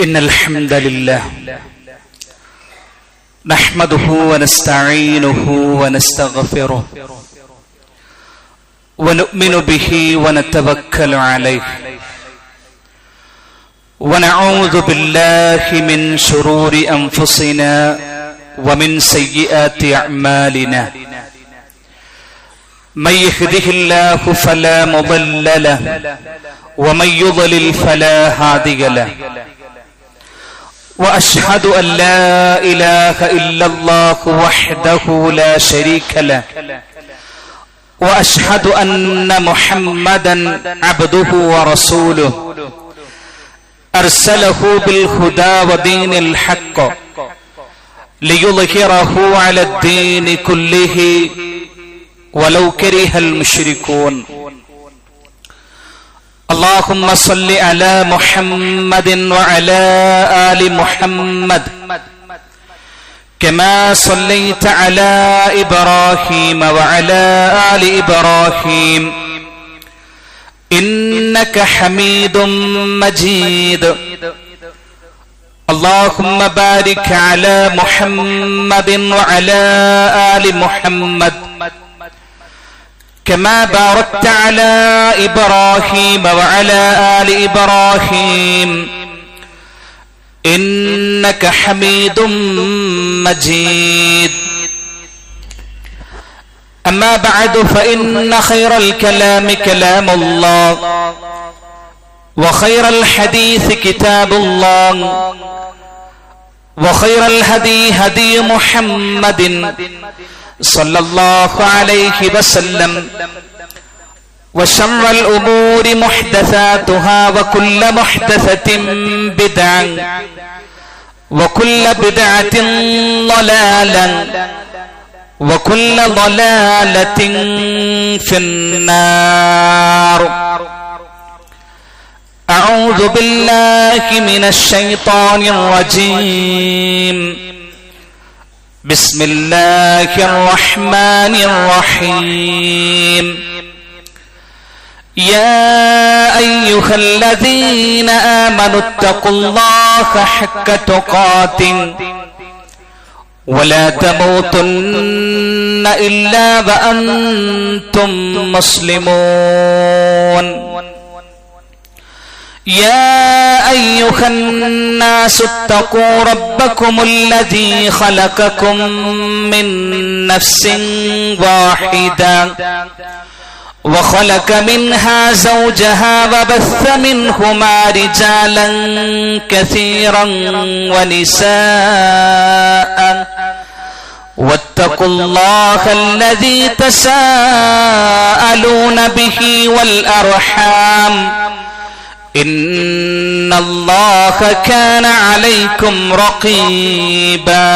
إن الحمد لله نحمده ونستعينه ونستغفره ونؤمن به ونتوكل عليه ونعوذ بالله من شرور أنفسنا ومن سيئات أعمالنا من يهده الله فلا مضل له ومن يضلل فلا هادي له وأشهد أن لا إله إلا الله وحده لا شريك له وأشهد أن محمدا عبده ورسوله أرسله بالهدى ودين الحق ليظهره على الدين كله ولو كره المشركون اللهم صل على محمد وعلى آل محمد كما صليت على إبراهيم وعلى آل إبراهيم إنك حميد مجيد اللهم بارك على محمد وعلى آل محمد كما باركت على إبراهيم وعلى آل إبراهيم إنك حميد مجيد أما بعد فإن خير الكلام كلام الله وخير الحديث كتاب الله وخير الهدي هدي محمد صلى الله عليه وسلم وشر الأمور محدثاتها وكل محدثة بدعة وكل بدعة ضلالة وكل ضلالة في النار أعوذ بالله من الشيطان الرجيم بسم الله الرحمن الرحيم يا أيها الذين آمنوا اتقوا الله حق تقاته ولا تموتن إلا وأنتم مسلمون يا أيها الناس اتقوا ربكم الذي خلقكم من نفس واحدة وخلق منها زوجها وبث منهما رجالا كثيرا ونساء واتقوا الله الذي تساءلون به والأرحام إن الله كان عليكم رقيبا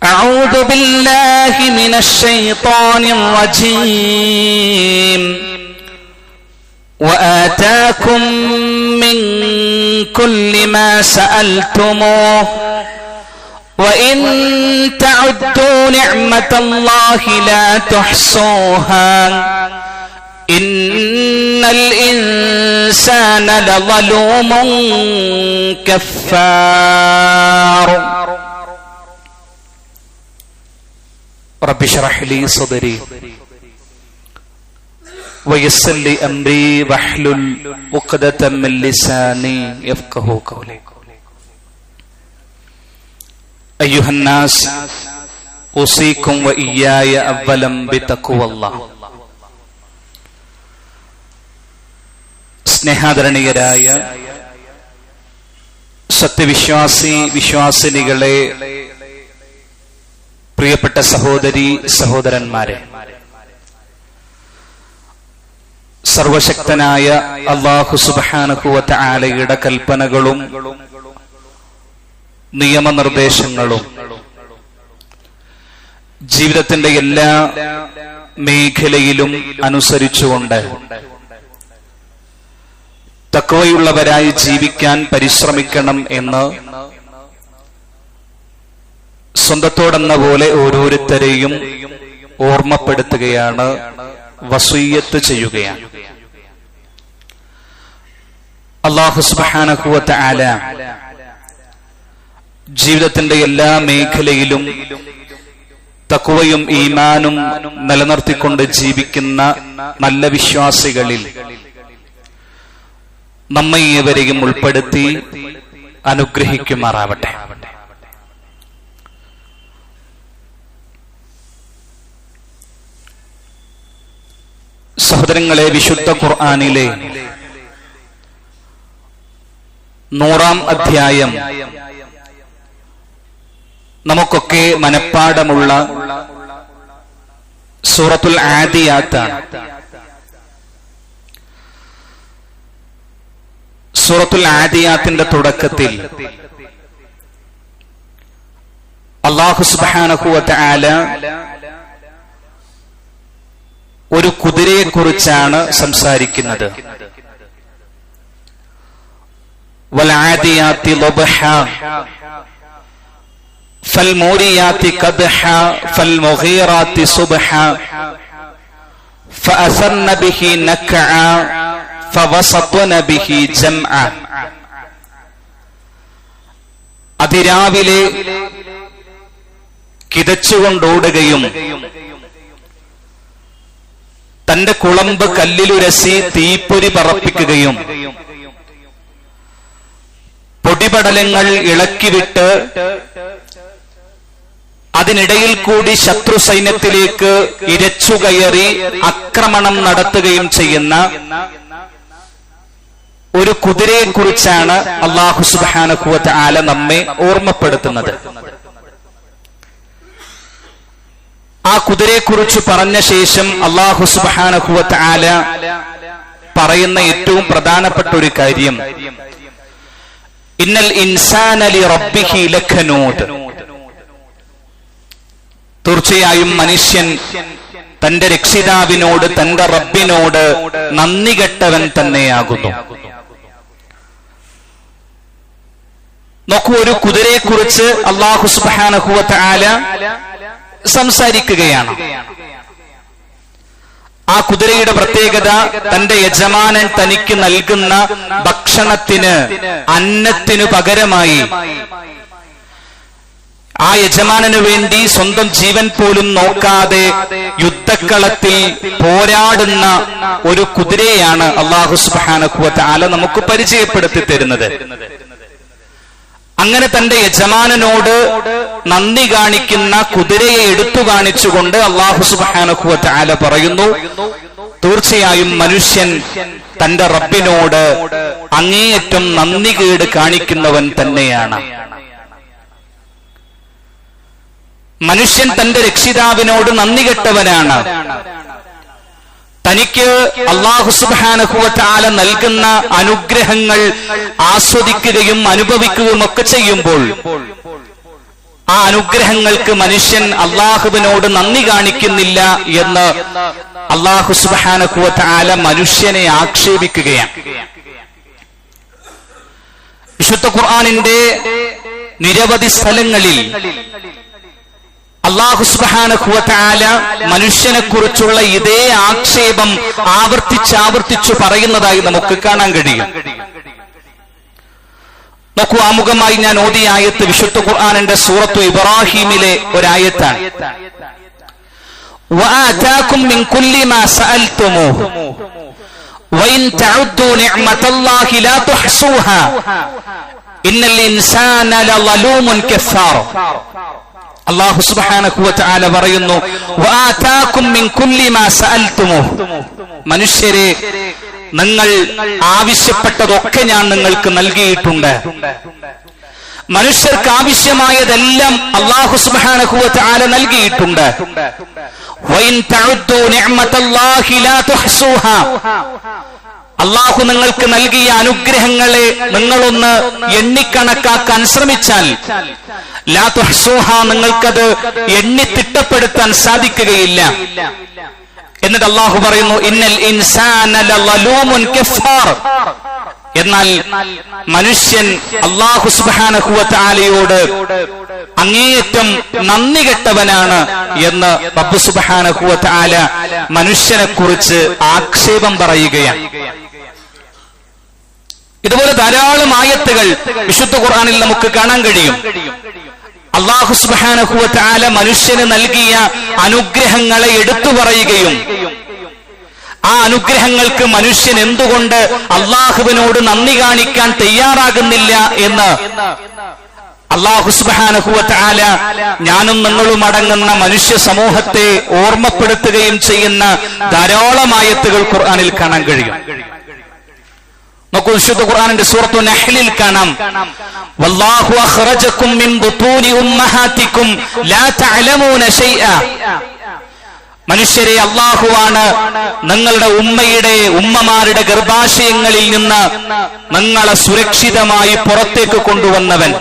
أعوذ بالله من الشيطان الرجيم وآتاكم من كل ما سألتموه وإن تعدوا نعمة الله لا تحصوها إن الإنسان لظلوم كفار رب اشرح لي صدري ويسر لي أمري واحلل عقدة من لساني يفقهوا قولي أيها الناس أوصيكم وإياي أولا بتقوى الله സ്നേഹാദരണീയരായ സത്യവിശ്വാസി വിശ്വാസിനികളെ, പ്രിയപ്പെട്ട സഹോദരി സഹോദരന്മാരെ, സർവശക്തനായ അല്ലാഹു സുബ്ഹാനഹു വ തആലയുടെ കൽപ്പനകളും നിയമനിർദ്ദേശങ്ങളും ജീവിതത്തിന്റെ എല്ലാ മേഖലയിലും അനുസരിച്ചുകൊണ്ട് തഖ്വയുള്ളവരായി ജീവിക്കാൻ പരിശ്രമിക്കണം എന്ന് സ്വന്തത്തോടെന്ന പോലെ ഓരോരുത്തരെയും ഓർമ്മപ്പെടുത്തുകയാണ്, വസിയ്യത്ത് ചെയ്യുകയാണ്. അല്ലാഹു സുബ്ഹാനഹു വ തആല ജീവിതത്തിന്റെ എല്ലാ മേഖലയിലും തഖ്വയും ഈമാനും നിലനിർത്തിക്കൊണ്ട് ജീവിക്കുന്ന നല്ല വിശ്വാസികളിൽ നമ്മെ ഏവരെയും ഉൾപ്പെടുത്തി അനുഗ്രഹിക്കുമാറാവട്ടെ. സഹോദരങ്ങളെ, വിശുദ്ധ ഖുർആനിലെ 100-ാം അധ്യായം നമുക്കൊക്കെ മനഃപ്പാഠമുള്ള സൂറത്തുൽ ആദിയാത്താണ്. സൂറത്തുൽ ആദിയാത്തിന്റെ തുടക്കത്തിൽ അല്ലാഹു സുബ്ഹാനഹു വ തആല ഒരു കുതിരയെ കുറിച്ചാണ് സംസാരിക്കുന്നത്. വൽആദിയാതി ളബ്ഹ ഫൽമൂരിയാതി ഖദ്ഹ ഫൽമുഗീറാതി സുബ്ഹ ഫഅസർന ബിഹി നക്അ ഫവസത്ന ബിഹി ജംഅ. അതിരാവിലെ കിതച്ചുകൊണ്ടോടുകയും തന്റെ കുളമ്പ് കല്ലിലുരസി തീപ്പൊരി പറപ്പിക്കുകയും പൊടിപടലങ്ങൾ ഇളക്കിവിട്ട് അതിനിടയിൽ കൂടി ശത്രു സൈന്യത്തിലേക്ക് ഇരച്ചുകയറി ആക്രമണം നടത്തുകയും ചെയ്യുന്ന ഒരു കുതിരയെ കുറിച്ചാണ് അല്ലാഹു സുബ്ഹാനഹു വ തആല നമ്മെ ഓർമ്മപ്പെടുത്തുന്നത്. ആ കുതിരയെക്കുറിച്ച് പറഞ്ഞ ശേഷം അല്ലാഹു സുബ്ഹാനഹു വ തആല പറയുന്ന ഏറ്റവും പ്രധാനപ്പെട്ട ഒരു കാര്യം, ഇന്നൽ ഇൻസാന ലിറബ്ബിഹി ലകനൂദ്. തീർച്ചയായും മനുഷ്യൻ തന്റെ രക്ഷിതാവിനോട്, തന്റെ റബ്ബിനോട് നന്ദി കെട്ടവൻ തന്നെയാകുന്നു. നോക്കൂ, ഒരു കുതിരയെക്കുറിച്ച് അല്ലാഹു സുബ്ഹാനഹു വ തആല സംസാരിക്കുകയാണ്. ആ കുതിരയുടെ പ്രത്യേകത, തന്റെ യജമാനൻ തനിക്ക് നൽകുന്ന ഭക്ഷണത്തിന്, അന്നത്തിനു പകരമായി ആ യജമാനു വേണ്ടി സ്വന്തം ജീവൻ പോലും നോക്കാതെ യുദ്ധക്കളത്തിൽ പോരാടുന്ന ഒരു കുതിരയാണ് അല്ലാഹു സുബ്ഹാനഹു വ തആല നമുക്ക് പരിചയപ്പെടുത്തി തരുന്നത്. അങ്ങനെ തന്റെ യജമാനനോട് നന്ദി കാണിക്കുന്ന കുതിരയെ എടുത്തു കാണിച്ചുകൊണ്ട് അല്ലാഹു സുബ്ഹാനഹു വ തആല പറയുന്നു, തീർച്ചയായും മനുഷ്യൻ തന്റെ റബ്ബിനോട് അങ്ങേയറ്റം നന്ദികേട് കാണിക്കുന്നവൻ തന്നെയാണ്. മനുഷ്യൻ തന്റെ രക്ഷിതാവിനോട് നന്ദി കെട്ടവനാണ്. തനിക്ക് അല്ലാഹു സുബ്ഹാനഹു വ തആല നൽകുന്ന അനുഗ്രഹങ്ങൾ ആസ്വദിക്കുകയും അനുഭവിക്കുകയും ഒക്കെ ചെയ്യുമ്പോൾ ആ അനുഗ്രഹങ്ങൾക്ക് മനുഷ്യൻ അല്ലാഹുവിനോട് നന്ദി കാണിക്കുന്നില്ല എന്ന് അല്ലാഹു സുബ്ഹാനഹു വ തആല മനുഷ്യനെ ആക്ഷേപിക്കുകയാണ്. വിശുദ്ധ ഖുർആനിന്റെ നിരവധി സ്ഥലങ്ങളിൽ അല്ലാഹു സുബ്ഹാനഹു വ തആല മനുഷ്യനെ കുറിച്ചുള്ള ഇതേ ആക്ഷേപം ആവർത്തിച്ചു പറയുന്നതായി നമുക്ക് കാണാൻ കഴിയും. നോക്കൂ, ആമുഖമായി ഞാൻ ഓതിയ ആയത്ത് വിശുദ്ധ ഖുർആനിന്റെ സൂറത്തു ഇബ്രാഹീമിലെ ഒരായത്താണ്. വആതാകും മിൻ കുല്ലി മാ സഅൽതുമൂഹു വഇൻ തഉദ്ദു നിഅമതല്ലാഹി ലാ തുഹ്സൂഹാ ഇന്നൽ ഇൻസാന ലളൂമുൻ കഫാർ. അല്ലാഹു സുബ്ഹാനഹു വ തആല പറയുന്നു, വആതാകും മിൻ കുല്ലി മാ സഅൽതുമൂഹു. മനുഷ്യരെ, നിങ്ങൾ ആവശ്യപ്പെട്ടതൊക്കെ ഞാൻ നിങ്ങൾക്ക് നൽകിയിട്ടുണ്ട്. മനുഷ്യർക്ക് ആവശ്യമായതെല്ലാം അല്ലാഹു സുബ്ഹാനഹു വ തആല നൽകിയിട്ടുണ്ട്. വഇൻ തഉദ്ദു നിഅമതല്ലാഹി ലാ തുഹ്സൂഹാ. അല്ലാഹു നിങ്ങൾക്ക് നൽകിയ അനുഗ്രഹങ്ങളെ നിങ്ങളൊന്ന് എണ്ണിക്കണക്കാക്കാൻ ശ്രമിച്ചാൽ ലാ തുഹ്സൂഹാ, നിങ്ങൾക്കത് എണ്ണി തിട്ടപ്പെടുത്താൻ സാധിക്കുകയില്ല. എന്നിട്ട് അല്ലാഹു പറയുന്നു, ഇന്നൽ ഇൻസാന ലളൂമുൻ കഫാർ. എന്നാൽ മനുഷ്യൻ അല്ലാഹു സുബ്ഹാനഹു വ തആലയോട് അങ്ങേയറ്റം നന്ദി കെട്ടവനാണ് എന്ന് റബ്ബ് സുബ്ഹാനഹു വ തആല മനുഷ്യനെ കുറിച്ച് ആക്ഷേപം പറയുകയാണ്. ഇതുപോലെ ധാരാളം ആയത്തുകൾ വിശുദ്ധ ഖുർആനിൽ നമുക്ക് കാണാൻ കഴിയും. അല്ലാഹു സുബ്ഹാനഹു വ തആല മനുഷ്യന് നൽകിയ അനുഗ്രഹങ്ങളെ എടുത്തു പറയുകയും ആ അനുഗ്രഹങ്ങൾക്ക് മനുഷ്യൻ എന്തുകൊണ്ട് അള്ളാഹുവിനോട് നന്ദി കാണിക്കാൻ തയ്യാറാകുന്നില്ല എന്ന് അല്ലാഹു സുബ്ഹാനഹു വ തആല ഞാനും നിങ്ങളും അടങ്ങുന്ന മനുഷ്യ സമൂഹത്തെ ഓർമ്മപ്പെടുത്തുകയും ചെയ്യുന്ന ധാരാളം ആയത്തുകൾ ഖുർആനിൽ കാണാൻ കഴിയും. നോക്കൂ, വിശുദ്ധ ഖുർആനിന്റെ സൂറത്തു നഹ്ലിൽ കാണാം, വല്ലാഹു അഖ്റജകും മിൻ ബുതൂനി ഉമ്മഹാതികും ലാ തഅലമൂന ശൈഅ. മനുഷ്യരെ, അല്ലാഹുവാണ് നിങ്ങളുടെ ഉമ്മമാരുടെ ഗർഭാശയങ്ങളിൽ നിന്ന് നിങ്ങളെ സുരക്ഷിതമായി പുറത്തേക്ക് കൊണ്ടുവന്നവൻ.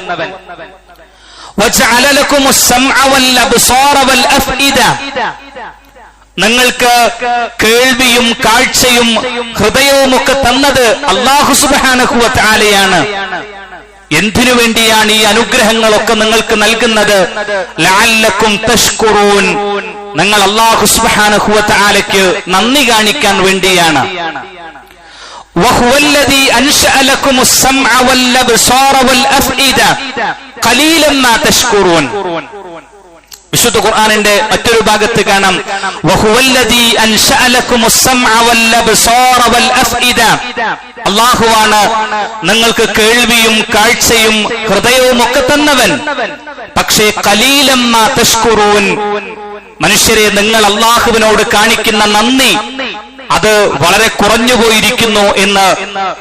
വജഅല ലക്കുമുസ് സമഅ വൽ അബ്സാറ വൽ അഫ്ഇദ. നിങ്ങൾക്ക് കേൾവിയും കാഴ്ചയും ഹൃദയവും ഒക്കെ തന്നത് അല്ലാഹു സുബ്ഹാനഹു വ തആലയാണ്. എന്തിനു വേണ്ടിയാണ് ഈ അനുഗ്രഹങ്ങളൊക്കെ നിങ്ങൾക്ക് നൽകുന്നത്? ലഅല്ലക്കും തഷ്കുറൂൻ. നിങ്ങൾ അല്ലാഹു സുബ്ഹാനഹു വ തആലയ്ക്ക് നന്ദി കാണിക്കാൻ വേണ്ടിയാണ്. വഹുവല്ലദീ അൻശഅ ലക്കുമുസ് സമഅ വൽ അബ്സാറ വൽ അഫ്ഇദ ഖലീലൻ മാ തഷ്കുറൂൻ. വിശുദ്ധ ഖുർആനിന്റെ മറ്റൊരു ഭാഗത്ത് കാണാം, വഹുവല്ലദീ അൻശഅ ലക്കുമുസ് സമഅ വൽ അബ്സാറ വൽ അഫ്ഇദ. അല്ലാഹുവാണ് നിങ്ങൾക്ക് കേൾവിയും കാഴ്ചയും ഹൃദയവും ഒക്കെ തന്നവൻ. പക്ഷേ ഖലീലൻ മാ തഷ്കുറൂൻ, മനുഷ്യരെ, നിങ്ങൾ അല്ലാഹുവിനോട് കാണിക്കുന്ന നന്ദി അത് വളരെ കുറഞ്ഞുപോയിരിക്കുന്നു എന്ന്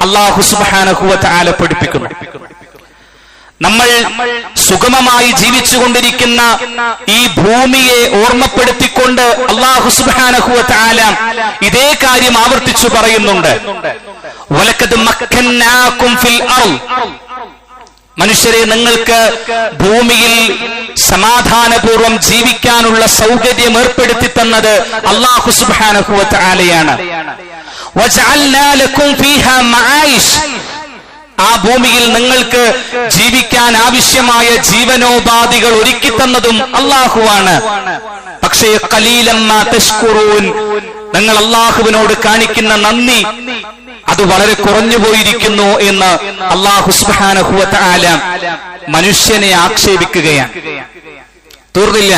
അല്ലാഹു സുബ്ഹാനഹു വ തആല പഠിപ്പിക്കുന്നു. നമ്മൾ സുഗമമായി ജീവിച്ചുകൊണ്ടിരിക്കുന്ന ഈ ഭൂമിയെ ഓർമ്മപ്പെടുത്തിക്കൊണ്ട് അല്ലാഹു സുബ്ഹാനഹു വ തആല ഇതേ കാര്യം ആവർത്തിച്ചു പറയുന്നുണ്ട്. വലഖദ് മക്കന്നാകും ഫിൽ അർള്. മനുഷ്യരെ, നിങ്ങൾക്ക് ഭൂമിയിൽ സമാധാനപൂർവ്വം ജീവിക്കാനുള്ള സൗകര്യം ഏർപ്പെടുത്തി തന്നത് അല്ലാഹു സുബ്ഹാനഹു വ തആലയാണ്. വജഅൽനാ ലക്കും ഫീഹാ മആയിഷ്. ആ ഭൂമിയിൽ നിങ്ങൾക്ക് ജീവിക്കാൻ ആവശ്യമായ ജീവനോപാധികൾ ഒരുക്കി തന്നതും അല്ലാഹുവാണ്. പക്ഷേ ഖലീലൻ മാ തഷ്കുറൂൻ, നിങ്ങൾ അല്ലാഹുവിനോട് കാണിക്കുന്ന നന്ദി അത് വളരെ കുറഞ്ഞുപോയിരിക്കുന്നു എന്ന് അല്ലാഹു സുബ്ഹാനഹു വ തആല മനുഷ്യനെ ആക്ഷേപിക്കുകയാണ്. തീർന്നില്ല.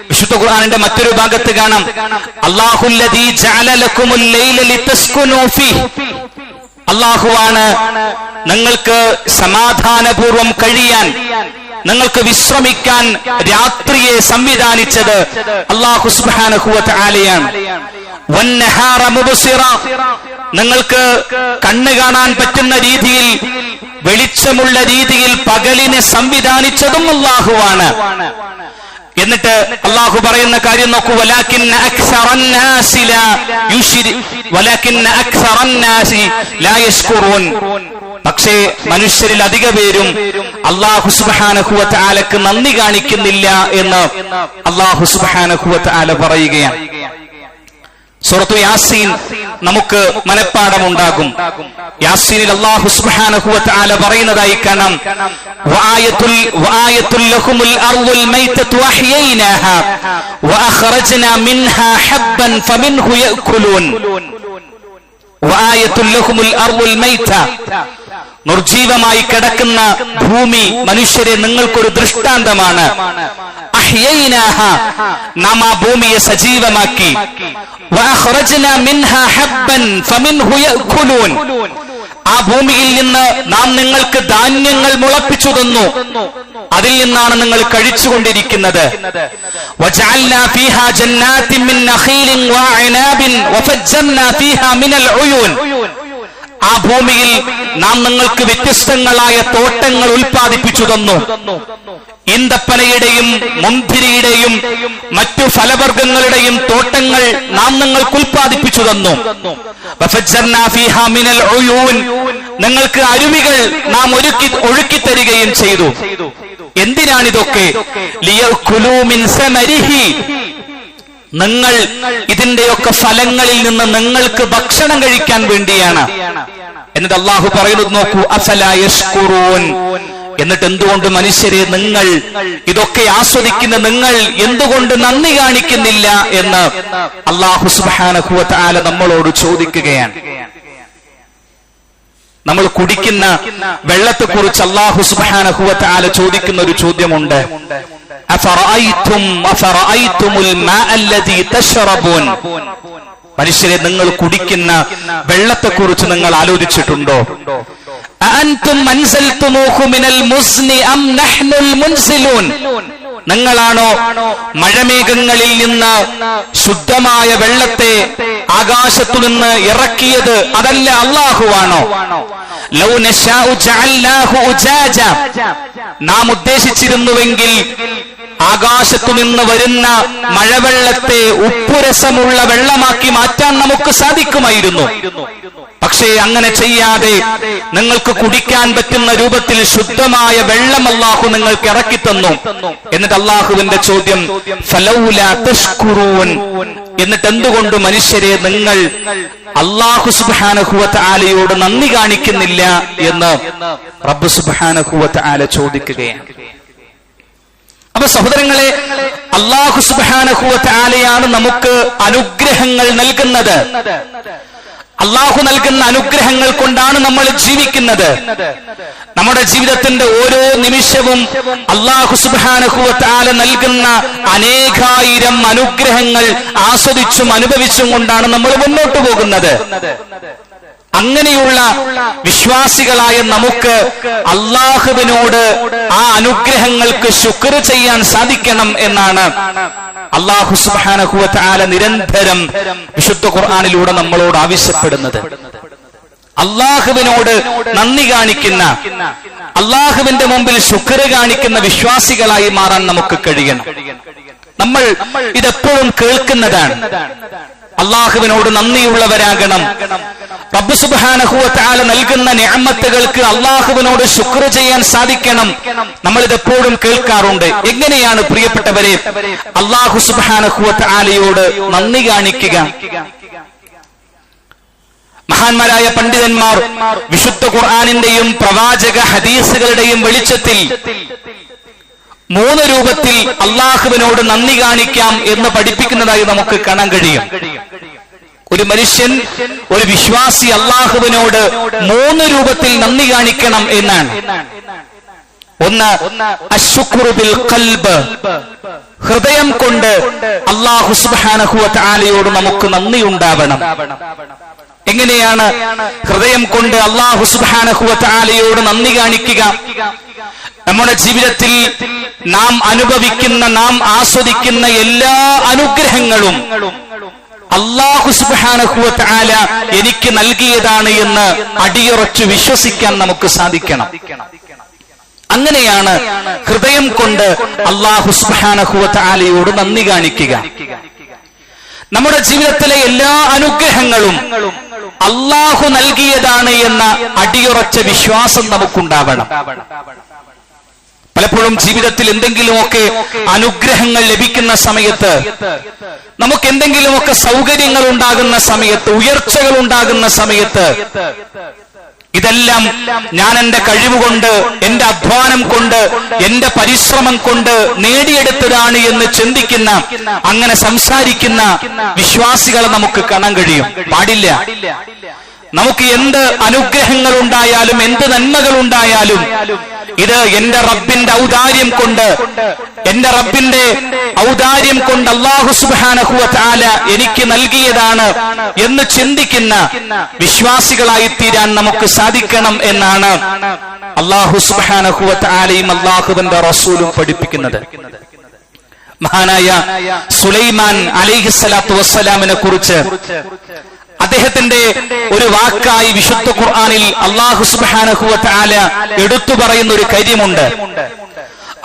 വിശുദ്ധ ഖുർആനിന്റെ മറ്റൊരു ഭാഗത്ത് കാണാം, അല്ലാഹുല്ലദീ ജഅല ലക്കുമുൽ ലൈല ലിതസ്കുനൂ ഫീഹി. അല്ലാഹുവാണ് നിങ്ങൾക്ക് സമാധാനപൂർവ്വം കഴിയാൻ, നിങ്ങൾക്ക് വിശ്രമിക്കാൻ രാത്രിയെ സംവിധാനിച്ചത് അല്ലാഹു സുബ്ഹാനഹു വ തആലയാണ്. വന്നഹാറ മുബ്സിറ. നിങ്ങൾക്ക് കണ്ണ് കാണാൻ പറ്റുന്ന രീതിയിൽ, വെളിച്ചമുള്ള രീതിയിൽ പകലിനെ സംവിധാനിച്ചതും അല്ലാഹുവാണ്. എന്നിട്ട് അല്ലാഹു പറയുന്ന കാര്യം നോക്കൂ, വലാകിന്ന അക്സറന്നാസി ലാ യശ്കുറൂൻ. പക്ഷേ മനുഷ്യരിൽ അധിക പേരും അല്ലാഹു സുബ്ഹാനഹു വ തആലക്ക് നന്ദി കാണിക്കുന്നില്ല എന്ന് അല്ലാഹു സുബ്ഹാനഹു വ തആല പറയുകയാണ്. സൂറത്തു യാസീൻ നമുക്ക് മനപ്പാഠമുണ്ടാകും. യാസീനിൽ അല്ലാഹു സുബ്ഹാനഹു വ തആല പറയുന്നതായി കാണാം, വആയത്തുൽ ലഹുമുൽ അർളുൽ മൈതതു അഹ്യൈനാഹാ വഅഖറജ്നാ മിൻഹാ ഹബ്ബൻ ഫമിൻഹു യഅകുലൂൻ. വആയത്തുൽ ലഹുമുൽ അർളുൽ മൈത. നിർജീവമായി കിടക്കുന്ന ഭൂമി മനുഷ്യരെ നിങ്ങൾക്കൊരു ദൃഷ്ടാന്തമാണ്. അഹ്യൈനാഹാ, നാം ആ ഭൂമിയെ സജീവമാക്കി. വഅഖറജ്നാ മിൻഹാ ഹബ്ബൻ ഫമിൻഹു യഅകുലൂൻ. ആ ഭൂമിയിൽ നിന്ന് നാം നിങ്ങൾക്ക് ധാന്യങ്ങൾ മുളപ്പിച്ചു തന്നു, അതിൽ നിന്നാണ് നിങ്ങൾ കഴിച്ചുകൊണ്ടിരിക്കുന്നത്. വജഅൽനാ ഫീഹാ ജന്നാത്തിൻ മിൻ നഖീലിൻ വഅനാബിൻ വഫജ്ജർനാ ഫീഹാ മിനൽ ഉയൂൻ. ആ ഭൂമിയിൽ നാം നിങ്ങൾക്ക് വ്യത്യസ്തങ്ങളായ തോട്ടങ്ങൾ ഉൽപ്പാദിപ്പിച്ചു തന്നു. ഈന്തപ്പനയുടെയും മുന്തിരിയുടെയും മറ്റു ഫലവർഗങ്ങളുടെയും തോട്ടങ്ങൾ നാം നിങ്ങൾക്ക് ഉൽപ്പാദിപ്പിച്ചു തന്നു. വഫജ്ജർനാ ഫീഹാ മിനൽ ഉയൂൻ. നിങ്ങൾക്ക് അരുവികൾ നാം ഒഴുക്കി തരികയും ചെയ്തു. എന്തിനാണിതൊക്കെ? ലിയഅകുലൂ മിൻ സമരിഹി. നിങ്ങൾ ഇതിന്റെയൊക്കെ ഫലങ്ങളിൽ നിന്ന് നിങ്ങൾക്ക് ഭക്ഷണം കഴിക്കാൻ വേണ്ടിയാണ്. എന്നിട്ട് അല്ലാഹു പറയുന്നത് നോക്കൂ, അഫലാ യശ്കുറൂൻ. എന്നിട്ട് എന്തുകൊണ്ട് മനുഷ്യരെ, നിങ്ങൾ ഇതൊക്കെ ആസ്വദിക്കുന്ന നിങ്ങൾ എന്തുകൊണ്ട് നന്ദി കാണിക്കുന്നില്ല എന്ന് അല്ലാഹു സുബ്ഹാനഹു വ തആല നമ്മളോട് ചോദിക്കുകയാണ്. നമ്മൾ കുടിക്കുന്ന വെള്ളത്തെക്കുറിച്ച് അല്ലാഹു സുബ്ഹാനഹു വ തആല ചോദിക്കുന്ന ഒരു ചോദ്യമുണ്ട്. അഫറഅയ്തുമുൽ മാഅ അല്ലദീ തശ്റബൂൻ, മനുഷ്യരെ നിങ്ങൾ കുടിക്കുന്ന വെള്ളത്തെക്കുറിച്ച് നിങ്ങൾ ആലോചിച്ചിട്ടുണ്ടോ? അഅൻതും അൻസൽതുമൂഹു മിനൽ മുസ്നി അം നഹ്നുൽ മുൻസിലൂൻ, നിങ്ങളാണോ മഴമേഘങ്ങളിൽ നിന്ന് ശുദ്ധമായ വെള്ളത്തെ ആകാശത്തു നിന്ന് ഇറക്കിയത്, അതല്ല അല്ലാഹുവാണോ? ലൗ നശാഉ ജഅൽനാഹു ഉജാജ, നാം ഉദ്ദേശിച്ചിരുന്നുവെങ്കിൽ ആകാശത്തു നിന്ന് വരുന്ന മഴവെള്ളത്തെ ഉപ്പുരസമുള്ള വെള്ളമാക്കി മാറ്റാൻ നമുക്ക് സാധിക്കുമായിരുന്നു. പക്ഷേ അങ്ങനെ ചെയ്യാതെ നിങ്ങൾക്ക് കുടിക്കാൻ പറ്റുന്ന രൂപത്തിൽ ശുദ്ധമായ വെള്ളം അല്ലാഹു നിങ്ങൾക്ക് ഇറക്കി തന്നു. എന്നിട്ട് അല്ലാഹുവിന്റെ ചോദ്യം ഫലൗലാ തഷ്കുറൂൻ, എന്നിട്ട് എന്തുകൊണ്ട് മനുഷ്യരെ നിങ്ങൾ അല്ലാഹു സുബ്ഹാനഹു വ തആലയോട് നന്ദി കാണിക്കുന്നില്ല എന്ന് റബ്ബ് സുബ്ഹാനഹു വ തആല ചോദിക്കുകയാണ്. അപ്പൊ സഹോദരങ്ങളെ, അല്ലാഹു സുബ്ഹാനഹു വ തആലയാണ് നമുക്ക് അനുഗ്രഹങ്ങൾ നൽകുന്നത്. അല്ലാഹു നൽകുന്ന അനുഗ്രഹങ്ങൾ കൊണ്ടാണ് നമ്മൾ ജീവിക്കുന്നത്. നമ്മുടെ ജീവിതത്തിന്റെ ഓരോ നിമിഷവും അല്ലാഹു സുബ്ഹാനഹു വ തആല നൽകുന്ന അനേകായിരം അനുഗ്രഹങ്ങൾ ആസ്വദിച്ചും അനുഭവിച്ചും കൊണ്ടാണ് നമ്മൾ മുന്നോട്ട് പോകുന്നത്. അങ്ങനെയുള്ള വിശ്വാസികളായ നമുക്ക് അല്ലാഹുവിനോട് ആ അനുഗ്രഹങ്ങൾക്ക് ശുക്ർ ചെയ്യാൻ സാധിക്കണം എന്നാണ് അല്ലാഹു സുബ്ഹാനഹു വ തആല നിരന്തരം വിശുദ്ധ ഖുർആനിലൂടെ നമ്മളോട് ആവശ്യപ്പെടുന്നത്. അല്ലാഹുവിനോട് നന്ദി കാണിക്കുന്ന, അല്ലാഹുവിന്റെ മുമ്പിൽ ശുക്ർ കാണിക്കുന്ന വിശ്വാസികളായി മാറാൻ നമുക്ക് കഴിയണം. നമ്മൾ ഇതെപ്പോഴും കേൾക്കുന്നതാണ്. അല്ലാഹുവിനോട് നന്ദിയുള്ളവരാകണം. റബ്ബ് സുബ്ഹാനഹു വ തആല നൽകുന്ന നിഅമത്തുകൾക്ക് അല്ലാഹുവിനോട് ശുക്ർ ചെയ്യാൻ സാധിക്കണം. നമ്മൾ ഇതെപ്പോഴും കേൾക്കാറുണ്ട്. എങ്ങനെയാണ് പ്രിയപ്പെട്ടവരെ അല്ലാഹു സുബ്ഹാനഹു വ തആലയോട് നന്ദി കാണിക്കുക? മഹാന്മാരായ പണ്ഡിതന്മാർ വിശുദ്ധ ഖുർആനിന്റെയും പ്രവാചക ഹദീസുകളുടെയും വെളിച്ചത്തിൽ 3 രൂപത്തിൽ അല്ലാഹുവിനോട് നന്ദി കാണിക്കാം എന്ന് പഠിപ്പിക്കുന്നതായി നമുക്ക് കാണാൻ കഴിയും. ഒരു മനുഷ്യൻ, ഒരു വിശ്വാസി അല്ലാഹുവിനോട് 3 രൂപത്തിൽ നന്ദി കാണിക്കണം എന്നാണ്. ഒന്ന്, അശ്ശുക്റു ബിൽ ഖൽബ്, ഹൃദയം കൊണ്ട് അല്ലാഹു സുബ്ഹാനഹു വ തആലയോട് നമുക്ക് നന്ദി ഉണ്ടാവണം. എങ്ങനെയാണ് ഹൃദയം കൊണ്ട് അല്ലാഹു സുബ്ഹാനഹു വ തആലയോട് നന്ദി കാണിക്കുക? നമ്മുടെ ജീവിതത്തിൽ നാം അനുഭവിക്കുന്ന, നാം ആസ്വദിക്കുന്ന എല്ലാ അനുഗ്രഹങ്ങളും അല്ലാഹു സുബ്ഹാനഹു വ തആല എനിക്ക് നൽകിയതാണ് എന്ന് അടിയുറച്ചു വിശ്വസിക്കാൻ നമുക്ക് സാധിക്കണം. അങ്ങനെയാണ് ഹൃദയം കൊണ്ട് അല്ലാഹു സുബ്ഹാനഹു വ തആലയോട് നന്ദി കാണിക്കുക. നമ്മുടെ ജീവിതത്തിലെ എല്ലാ അനുഗ്രഹങ്ങളും അല്ലാഹു നൽകിയതാണ് എന്ന അടിയുറച്ച വിശ്വാസം നമുക്കുണ്ടാവണം. പലപ്പോഴും ജീവിതത്തിൽ എന്തെങ്കിലുമൊക്കെ അനുഗ്രഹങ്ങൾ ലഭിക്കുന്ന സമയത്ത്, നമുക്ക് എന്തെങ്കിലുമൊക്കെ സൗകര്യങ്ങൾ ഉണ്ടാകുന്ന സമയത്ത്, ഉയർച്ചകൾ ഉണ്ടാകുന്ന സമയത്ത്, ഇതെല്ലാം ഞാൻ എന്റെ കഴിവുകൊണ്ട്, എന്റെ അധ്വാനം കൊണ്ട്, എന്റെ പരിശ്രമം കൊണ്ട് നേടിയെടുത്തതാണ് എന്ന് ചിന്തിക്കുന്ന, അങ്ങനെ സംസാരിക്കുന്ന വിശ്വാസികളെ നമുക്ക് കാണാൻ കഴിയും. പാടില്ല. നമുക്ക് എന്ത് അനുഗ്രഹങ്ങൾ ഉണ്ടായാലും, എന്ത് നന്മകൾ ഉണ്ടായാലും, ഇത് എന്റെ റബ്ബിന്റെ ഔദാര്യം കൊണ്ട്, എന്റെ റബ്ബിന്റെ ഔദാര്യം കൊണ്ട് അല്ലാഹു സുബ്ഹാനഹു വ തആല എനിക്ക് നൽകിയതാണ് എന്ന് ചിന്തിക്കുന്ന വിശ്വാസികളായി തീരാൻ നമുക്ക് സാധിക്കണം എന്നാണ് അല്ലാഹു സുബ്ഹാനഹു വ തആലയും അല്ലാഹുവിന്റെ റസൂലും പഠിപ്പിക്കുന്നത്. മഹാനായ സുലൈമാൻ അലൈഹിസ്സലാത്തു വസ്സലാമിനെ കുറിച്ച് അദ്ദേഹത്തിന്റെ ഒരു വാക്കായി വിശുദ്ധ ഖുർആനിൽ അല്ലാഹു സുബ്ഹാനഹു വ തആല എടുത്തു പറയുന്ന ഒരു കാര്യമുണ്ട്.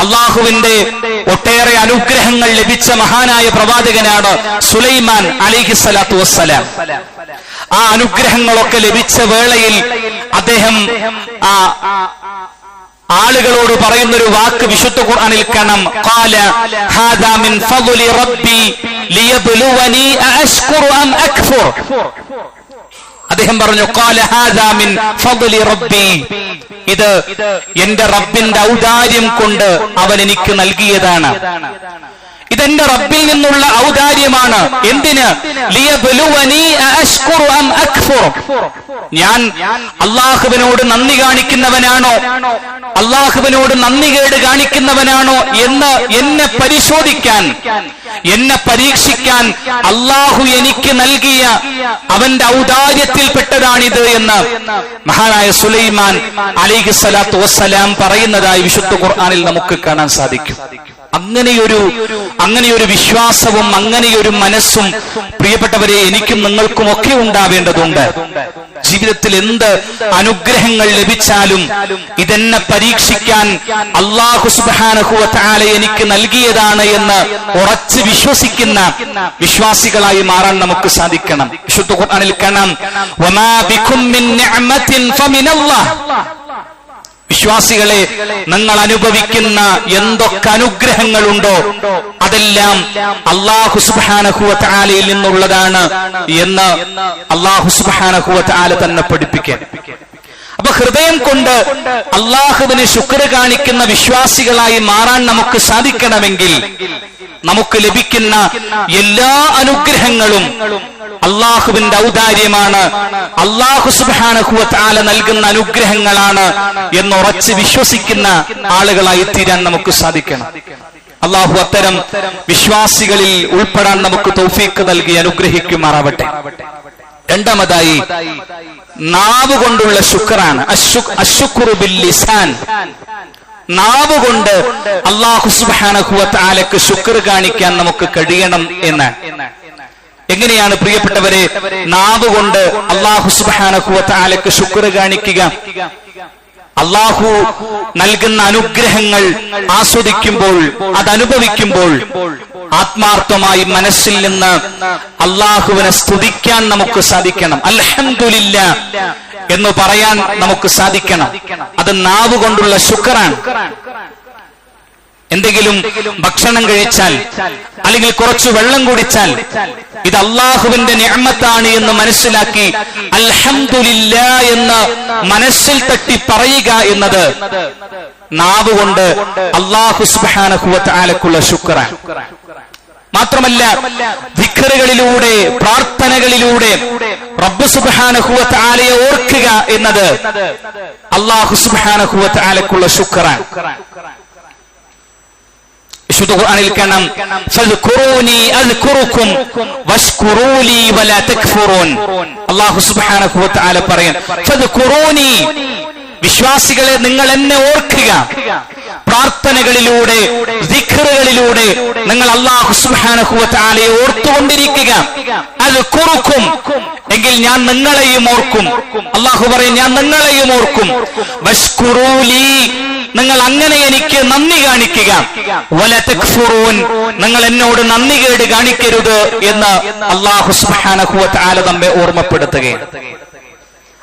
അല്ലാഹുവിന്റെ ഒട്ടേറെ അനുഗ്രഹങ്ങൾ ലഭിച്ച മഹാനായ പ്രവാചകനാണ് സുലൈമാൻ അലൈഹിസ്സലാത്തു വസ്സലാം. ആ അനുഗ്രഹങ്ങളൊക്കെ ലഭിച്ച വേളയിൽ അദ്ദേഹം ആളുകളോട് പറയുന്നൊരു വാക്ക് വിശുദ്ധ ഖുർആനിൽ കാണാം. ഖാല ഹാദാ മിൻ ഫദ്ലി റബ്ബി ലിയബ്ലുവനി അഅശ്കുറു അം അക്ഫുർ. അദ്ദേഹം പറഞ്ഞു, ഖാല ഹാദാ മിൻ ഫദ്ലി റബ്ബി, ഇത് എന്റെ റബ്ബിന്റെ ഔദാര്യം കൊണ്ട് അവൻ എനിക്ക് നൽകിയതാണ്. ഇതെന്റെ റബ്ബിൽ നിന്നുള്ള ഔദാര്യമാണ്. എന്തിന്? ലിയബ്ലുവനി അഅശ്കുറു അം അക്ഫുർ. ഞാൻ അള്ളാഹുവിനോട് നന്ദി കാണിക്കുന്നവനാണോ അള്ളാഹുവിനോട് നന്ദികേട് കാണിക്കുന്നവനാണോ എന്ന് എന്നെ പരിശോധിക്കാൻ, എന്നെ പരീക്ഷിക്കാൻ അള്ളാഹു എനിക്ക് നൽകിയ അവന്റെ ഔദാര്യത്തിൽപ്പെട്ടതാണിത് എന്ന് മഹാനായ സുലൈമാൻ അലൈഹിസ്സലാത്തു വസ്സലാം പറയുന്നതായി വിശുദ്ധ ഖുർആനിൽ നമുക്ക് കാണാൻ സാധിക്കും. അങ്ങനെയൊരു വിശ്വാസവും അങ്ങനെയൊരു മനസ്സും പ്രിയപ്പെട്ടവരെ എനിക്കും നിങ്ങൾക്കും ഒക്കെ ഉണ്ടാവേണ്ടതുണ്ട്. ജീവിതത്തിൽ എന്ത് അനുഗ്രഹങ്ങൾ ലഭിച്ചാലും ഇതെന്നെ പരീക്ഷിക്കാൻ അല്ലാഹു സുബ്ഹാനഹു വ തആല എനിക്ക് നൽകിയതാണ് എന്ന് ഉറച്ച് വിശ്വസിക്കുന്ന വിശ്വാസികളായി മാറാൻ നമുക്ക് സാധിക്കണം. വിശുദ്ധ ഖുർആനിൽ കാണാം, വമാ ബികും മിൻ നിഅമത്തിൻ ഫമിനല്ലാഹ്. വിശ്വാസികളെ, നിങ്ങൾ അനുഭവിക്കുന്ന എന്തൊക്കെ അനുഗ്രഹങ്ങളുണ്ടോ അതെല്ലാം അല്ലാഹു സുബ്ഹാനഹു വ തആലയിൽ നിന്നുള്ളതാണ് എന്ന് അല്ലാഹു സുബ്ഹാനഹു വ തആല തന്നെ പഠിപ്പിക്കാൻ. അപ്പൊ ഹൃദയം കൊണ്ട് അല്ലാഹുവിന് ശുക്ർ കാണിക്കുന്ന വിശ്വാസികളായി മാറാൻ നമുക്ക് സാധിക്കണമെങ്കിൽ നമുക്ക് ലഭിക്കുന്ന എല്ലാ അനുഗ്രഹങ്ങളും അള്ളാഹുവിന്റെ ഔദാര്യമാണ്, അല്ലാഹു സുബ്ഹാനഹു വ തആല നൽകുന്ന അനുഗ്രഹങ്ങളാണ് എന്നുറച്ച് വിശ്വസിക്കുന്ന ആളുകളായി തീരാൻ നമുക്ക് സാധിക്കണം. അള്ളാഹു അത്തരം വിശ്വാസികളിൽ ഉൾപ്പെടാൻ നമുക്ക് തൗഫീഖ് നൽകി അനുഗ്രഹിക്കുമാറാവട്ടെ. രണ്ടാമതായി നാവ് കൊണ്ടുള്ള ശുക്റാണ്. അശ്ശുക്റു ബിൽ ലിസാൻ. നാവ് കൊണ്ട് അല്ലാഹു സുബ്ഹാനഹു വ തആലക്ക് ശുക്ർ കാണിക്കാൻ നമുക്ക് കഴിയണം എന്ന്. എങ്ങനെയാണ് പ്രിയപ്പെട്ടവരെ നാവ് കൊണ്ട് അല്ലാഹു സുബ്ഹാനഹു വ തആലക്ക് ശുക്ർ കാണിക്കുക? അല്ലാഹു നൽകുന്ന അനുഗ്രഹങ്ങൾ ആസ്വദിക്കുമ്പോൾ, അതനുഭവിക്കുമ്പോൾ ആത്മാർത്ഥമായി മനസ്സിൽ നിന്ന് അല്ലാഹുവിനെ സ്തുതിക്കാൻ നമുക്ക് സാധിക്കണം. അൽഹംദുലില്ലാഹ് എന്ന് പറയാൻ നമുക്ക് സാധിക്കണം. അത് നാവ് കൊണ്ടുള്ള ശുക്റാണ്. എന്തെങ്കിലും ഭക്ഷണം കഴിച്ചാൽ അല്ലെങ്കിൽ കുറച്ച് വെള്ളം കുടിച്ചാൽ ഇത് അള്ളാഹുവിന്റെ നിഅമത്താണ് എന്ന് മനസ്സിലാക്കി അൽഹംദുലില്ലാഹ് എന്ന് മനസ്സിൽ തട്ടി പറയുക എന്നത് നാവ് കൊണ്ട് അല്ലാഹു സുബ്ഹാനഹു വ തആലക്കുള്ള ശുക്റാണ്. മാത്രമല്ല ദിക്റുകളിലൂടെ, പ്രാർത്ഥനകളിലൂടെ റബ്ബ് സുബ്ഹാനഹു വ തആലയെ ഓർക്കുക എന്നത് അല്ലാഹു സുബ്ഹാനഹു വ തആലക്കുള്ള ശുക്റാണ്. വിശുദ്ധ ഖുർആനിൽ കാണാം, ഫദ്കുറൂനി അദ്കുറുക്കും വഷ്കുറൂലി വലാ തക്ഫുറൂൻ. അല്ലാഹു സുബ്ഹാനഹു വ തആല പറയാൻ, ഫദ്കുറൂനി, വിശ്വാസികളെ നിങ്ങൾ എന്നെ ഓർക്കുക. പ്രാർത്ഥനകളിലൂടെ, ദിക്റുകളിലൂടെ നിങ്ങൾ അല്ലാഹു സുബ്ഹാനഹു വ തആലയെ ഓർത്തുകൊണ്ടിരിക്കുക. അദ്കുറുക്കും, എങ്കിൽ ഞാൻ നിങ്ങളെയും ഓർക്കും. അല്ലാഹു പറയും, ഞാൻ നിങ്ങളെയും ഓർക്കും. വഷ്കുറൂലി, നിങ്ങൾ അങ്ങനെ എനിക്ക് നന്ദി കാണിക്കുക. വലാ തക്ഫുറൂൻ, നിങ്ങൾ എന്നോട് നന്ദികേട് കാണിക്കരുത് എന്ന് അല്ലാഹു സുബ്ഹാനഹു വ തആല നമ്മെ ഓർമ്മപ്പെടുത്തുകയാണ്.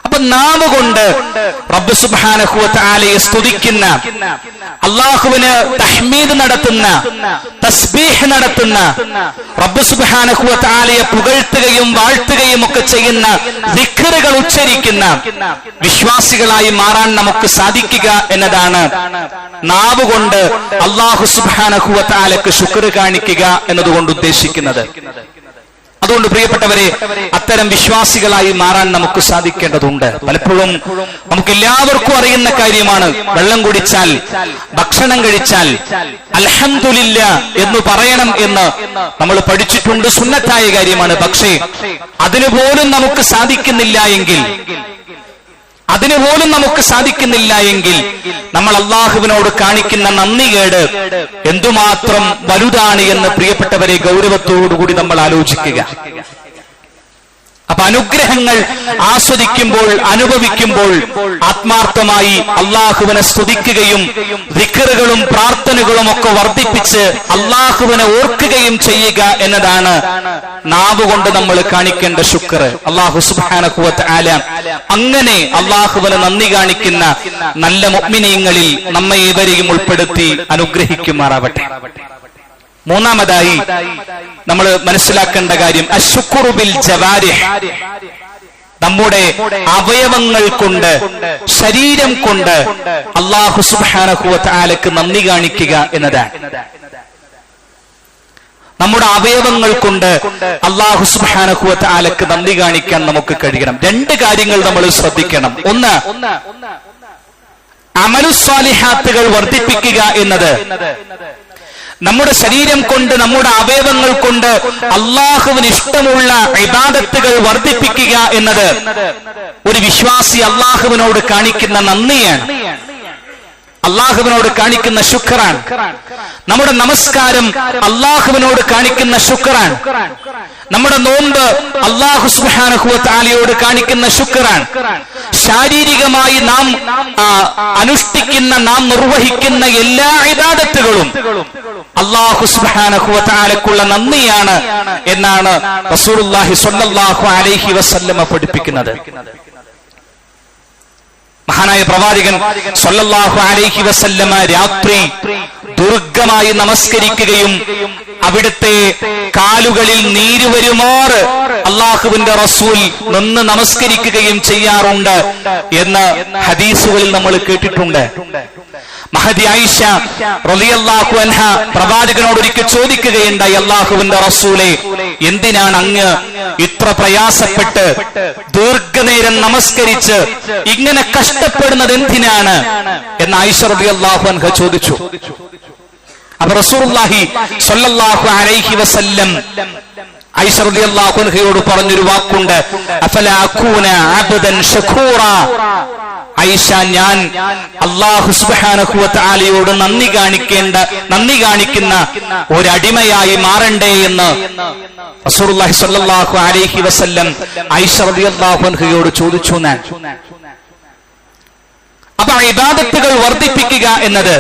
അപ്പൊ നാവ് കൊണ്ട് റബ്ബ് സുബ്ഹാനഹു വ തആലയെ സ്തുതിക്കുന്ന, അല്ലാഹുവിന് തഹ്മീദ് നടത്തുന്ന, തസ്ബീഹ് നടത്തുന്ന, റബ്ബ് സുബ്ഹാനഹു വ തആലയെ പുകഴ്ത്തുകയും വാഴ്ത്തുകയും ഒക്കെ ചെയ്യുന്ന ദിക്റുകൾ ഉച്ചരിക്കുന്ന വിശ്വാസികളായി മാറാൻ നമുക്ക് സാധിക്കുക എന്നതാണ് നാവ് കൊണ്ട് അല്ലാഹു സുബ്ഹാനഹു വ തആലക്ക് ശുക്ർ കാണിക്കുക എന്നതുകൊണ്ട് ഉദ്ദേശിക്കുന്നത്. അതുകൊണ്ട് പ്രിയപ്പെട്ടവരെ, അത്തരം വിശ്വാസികളായി മാറാൻ നമുക്ക് സാധിക്കേണ്ടതുണ്ട്. പലപ്പോഴും നമുക്ക് എല്ലാവർക്കും അറിയുന്ന കാര്യമാണ്, വെള്ളം കുടിച്ചാൽ, ഭക്ഷണം കഴിച്ചാൽ അൽഹംദുലില്ലാഹ് എന്ന് പറയണം എന്ന് നമ്മൾ പഠിച്ചിട്ടുണ്ട്, സുന്നത്തായ കാര്യമാണ്. പക്ഷേ അതിനുപോലും നമുക്ക് സാധിക്കുന്നില്ല എങ്കിൽ നമ്മൾ അല്ലാഹുവിനോട് കാണിക്കുന്ന നന്ദികേട് എന്തുമാത്രം വലുതാണ് എന്ന് പ്രിയപ്പെട്ടവരെ ഗൗരവത്തോടുകൂടി നമ്മൾ ആലോചിക്കുക. അപ്പൊ അനുഗ്രഹങ്ങൾ ആസ്വദിക്കുമ്പോൾ, അനുഭവിക്കുമ്പോൾ ആത്മാർത്ഥമായി അല്ലാഹുവിനെ സ്തുതിക്കുകയും ദിക്റുകളും പ്രാർത്ഥനകളും ഒക്കെ വർദ്ധിപ്പിച്ച് അല്ലാഹുവിനെ ഓർക്കുകയും ചെയ്യുക എന്നതാണ് നാവ് കൊണ്ട് നമ്മൾ കാണിക്കേണ്ട ശുക്ർ. അല്ലാഹു സുബ്ഹാനഹു വ തആല അങ്ങനെ അല്ലാഹുവിനെ നന്ദി കാണിക്കുന്ന നല്ല മുഅ്മിനീങ്ങളിൽ നമ്മെ ഏവരെയും ഉൾപ്പെടുത്തി അനുഗ്രഹിക്കുമാറാവട്ടെ. മൂന്നാമതായി നമ്മൾ മനസ്സിലാക്കേണ്ട കാര്യം അശ്ശുക്റു ബിൽ ജവാരിഹ്. നമ്മുടെ അവയവങ്ങൾ കൊണ്ട്, ശരീരം കൊണ്ട് അല്ലാഹു സുബ്ഹാനഹു വ തആലക്ക് നന്ദി കാണിക്കുക എന്നതാണ്. നമ്മുടെ അവയവങ്ങൾ കൊണ്ട് അല്ലാഹു സുബ്ഹാനഹു വ തആലക്ക് നന്ദി കാണിക്കാൻ നമുക്ക് കഴിയണം. രണ്ട് കാര്യങ്ങൾ നമ്മൾ ശ്രദ്ധിക്കണം. ഒന്ന്, അമലുസ്വാലിഹാത്തുകൾ വർദ്ധിപ്പിക്കുക എന്നത് നമ്മുടെ ശരീരം കൊണ്ട്, നമ്മുടെ അവയവങ്ങൾ കൊണ്ട് അള്ളാഹുവിന് ഇഷ്ടമുള്ള ഇബാദത്തുകൾ വർദ്ധിപ്പിക്കുക എന്നത് ഒരു വിശ്വാസി അള്ളാഹുവിനോട് കാണിക്കുന്ന നന്ദിയാണ്, അള്ളാഹുവിനോട് കാണിക്കുന്ന ശുക്റാണ്. നമ്മുടെ നമസ്കാരം അള്ളാഹുവിനോട് കാണിക്കുന്ന ശുക്റാണ്. നമ്മുടെ നോമ്പ് അല്ലാഹു സുബ്ഹാനഹു വ തആലയോട് കാണിക്കുന്ന ശുക്റാണ്. ശാരീരികമായി നാം അനുഷ്ഠിക്കുന്ന, നാം നിർവഹിക്കുന്ന എല്ലാ ഇബാദത്തുകളും അല്ലാഹു സുബ്ഹാനഹു വ തആലക്കുള്ള നന്ദിയാണ് എന്നാണ് റസൂലുള്ളാഹി സ്വല്ലല്ലാഹു അലൈഹി വസല്ലമ പഠിപ്പിക്കുന്നത്. മഹാനായ പ്രവാചകൻ സ്വല്ലല്ലാഹു അലൈഹി വസല്ലമ രാത്രി ദീർഘമായി നമസ്കരിക്കുകയും അവിടുത്തെ കാലുകളിൽ നീര് വരുമാറ് അള്ളാഹുവിന്റെ റസൂൽ നിന്ന് നമസ്കരിക്കുകയും ചെയ്യാറുണ്ട് എന്ന് ഹദീസുകളിൽ നമ്മൾ കേട്ടിട്ടുണ്ട്. മഹദി ആയിഷ റളിയല്ലാഹു അൻഹ പ്രവാചകനോട് ഒരിക്കൽ ചോദിക്കുകയുണ്ടായി, അള്ളാഹുവിന്റെ റസൂലെ, എന്തിനാണ് അങ്ങ് ഇത്ര പ്രയാസപ്പെട്ട് ദീർഘനേരം നമസ്കരിച്ച് ഇങ്ങനെ കഷ്ടപ്പെടുന്നത് എന്തിനാണ് എന്ന് ആയിഷ റളിയല്ലാഹു അൻഹ ചോദിച്ചു. അപ്പൊ റസൂലുള്ളാഹി സ്വല്ലല്ലാഹു അലൈഹി വസല്ലം ആയിഷ റളിയല്ലാഹു അൻഹയോട് പറഞ്ഞൊരു വാക്കുണ്ട്, അഫലാ അകൂന അബ്ദൻ ശകൂറ. ആയിഷ, ഞാൻ അല്ലാഹു സുബ്ഹാനഹു വ തആലയോട് നന്ദി കാണിക്കുന്ന ഒരടിമയായി മാറണ്ടേ എന്ന് റസൂലുള്ളാഹി സ്വല്ലല്ലാഹു അലൈഹി വസല്ലം ആയിഷ റളിയല്ലാഹു അൻഹയോട് ചോദിച്ചു. അപ്പൊ ഇബാദത്തുകൾ വർദ്ധിപ്പിക്കുക എന്നത്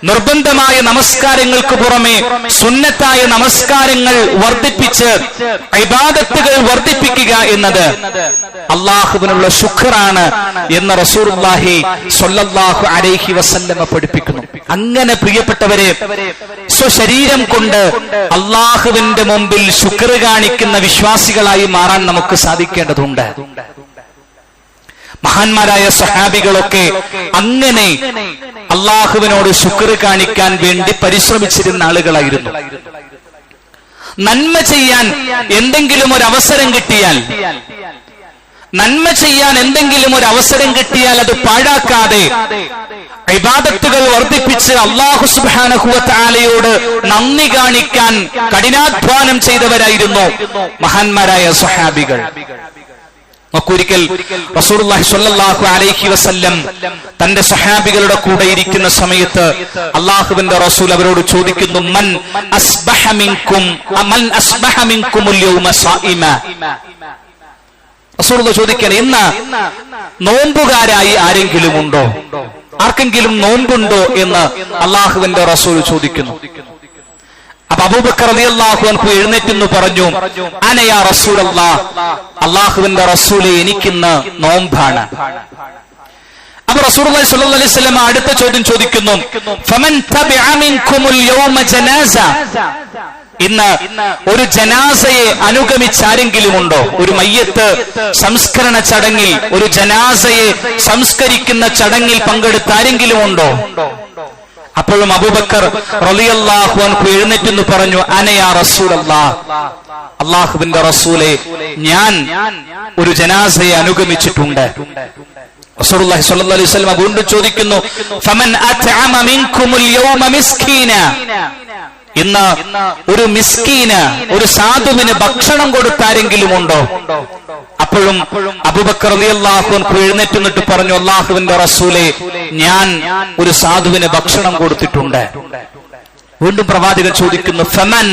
നിർബന്ധമായ നമസ്കാരങ്ങൾക്ക് പുറമെ സുന്നത്തായ നമസ്കാരങ്ങൾ വർദ്ധിപ്പിച്ച് ഇബാദത്തുകൾ വർദ്ധിപ്പിക്കുക എന്നത് അള്ളാഹുവിനുള്ള ശുക്റാണ് എന്ന് റസൂലുള്ളാഹി സ്വല്ലല്ലാഹു അലൈഹി വസല്ലമ പഠിപ്പിക്കുന്നു. അങ്ങനെ പ്രിയപ്പെട്ടവരെ, സ്വശരീരം കൊണ്ട് അള്ളാഹുവിന്റെ മുമ്പിൽ ശുക്ർ കാണിക്കുന്ന വിശ്വാസികളായി മാറാൻ നമുക്ക് സാധിക്കേണ്ടതുണ്ട്. മഹാന്മാരായ സഹാബികളൊക്കെ അങ്ങനെ അള്ളാഹുവിനോട് ശുക്ർ കാണിക്കാൻ വേണ്ടി പരിശ്രമിച്ചിരുന്ന ആളുകളായിരുന്നു. നന്മ ചെയ്യാൻ എന്തെങ്കിലും ഒരു അവസരം കിട്ടിയാൽ, അത് പാഴാക്കാതെ ഇബാദത്തുകൾ വർദ്ധിപ്പിച്ച് അല്ലാഹു സുബ്ഹാനഹു വ തആലയോട് നന്ദി കാണിക്കാൻ കഠിനാധ്വാനം ചെയ്തവരായിരുന്നു മഹാന്മാരായ സ്വഹാബികൾ. ഒരിക്കൽ റസൂലുള്ളാഹി സ്വല്ലല്ലാഹു അലൈഹി വസല്ലം തന്റെ സ്വഹാബികളുടെ കൂടെ ഇരിക്കുന്ന സമയത്ത് അല്ലാഹുവിന്റെ റസൂൽ അവരോട് ചോദിക്കുന്നു, മൻ അസ്ബഹ മിൻകുമുൽ യൗമ സായിമ. റസൂലുള്ളാഹി ചോദിക്കുകയാണ്, ഇന്ന് നോമ്പുകാരായി ആരെങ്കിലും ഉണ്ടോ? ആർക്കെങ്കിലും നോമ്പുണ്ടോ എന്ന് അല്ലാഹുവിന്റെ റസൂൽ ചോദിക്കുന്നു. അപ്പൊ അബൂബക്കർ റളിയല്ലാഹു അൻഹു എഴുന്നേറ്റെന്ന് പറഞ്ഞു, അന യാ റസൂലല്ലാഹ്, അല്ലാഹുവിന്റെ റസൂലേ, എനിക്കിന്ന് നോമ്പാണ്. അപ്പൊ റസൂലുള്ളാഹി സ്വല്ലല്ലാഹു അലൈഹി വസല്ലം അടുത്ത ചോദ്യം ചോദിക്കുന്നു, ഫമൻ തബിഅ മിൻകുമുൽ യൗമ ജനാസ. ഇന്ന് ഒരു ജനാസയെ അനുഗമിച്ച ആരെങ്കിലും ഉണ്ടോ? ഒരു മയ്യത്ത് സംസ്കരണ ചടങ്ങിൽ, ഒരു ജനാസയെ സംസ്കരിക്കുന്ന ചടങ്ങിൽ പങ്കെടുത്ത ആരെങ്കിലും ഉണ്ടോ? അപ്പോഴും അബൂബക്കർ റളിയല്ലാഹു അൻഹു എഴുന്നേറ്റെന്ന് പറഞ്ഞു, അന യാ റസൂലല്ലാഹ്, അല്ലാഹുവിന്റെ റസൂലേ, ഞാൻ ഒരു ജനാസയെ അനുഗമിച്ചിട്ടുണ്ട്. റസൂലുള്ളാഹി സ്വല്ലല്ലാഹു അലൈഹി വസല്ലം വീണ്ടും ചോദിക്കുന്നു, ഫമൻ അത്അമ മിൻകുമുൽ യൗമ മിസ്കീന. ഇന്ന് ഒരു മിസ്കീന്, ഒരു സാധുവിന് ഭക്ഷണം കൊടുത്ത ആരെങ്കിലും ഉണ്ടോ? അപ്പോഴും അബൂബക്കർ റളിയല്ലാഹു അൻഹു എഴുന്നേറ്റ് പറഞ്ഞു, അല്ലാഹുവിന്റെ റസൂലേ, ഞാൻ ഒരു സാധുവിന് ഭക്ഷണം കൊടുത്തിട്ടുണ്ട്. വീണ്ടും പ്രവാചകൻ ചോദിക്കുന്നു, ഫമൻ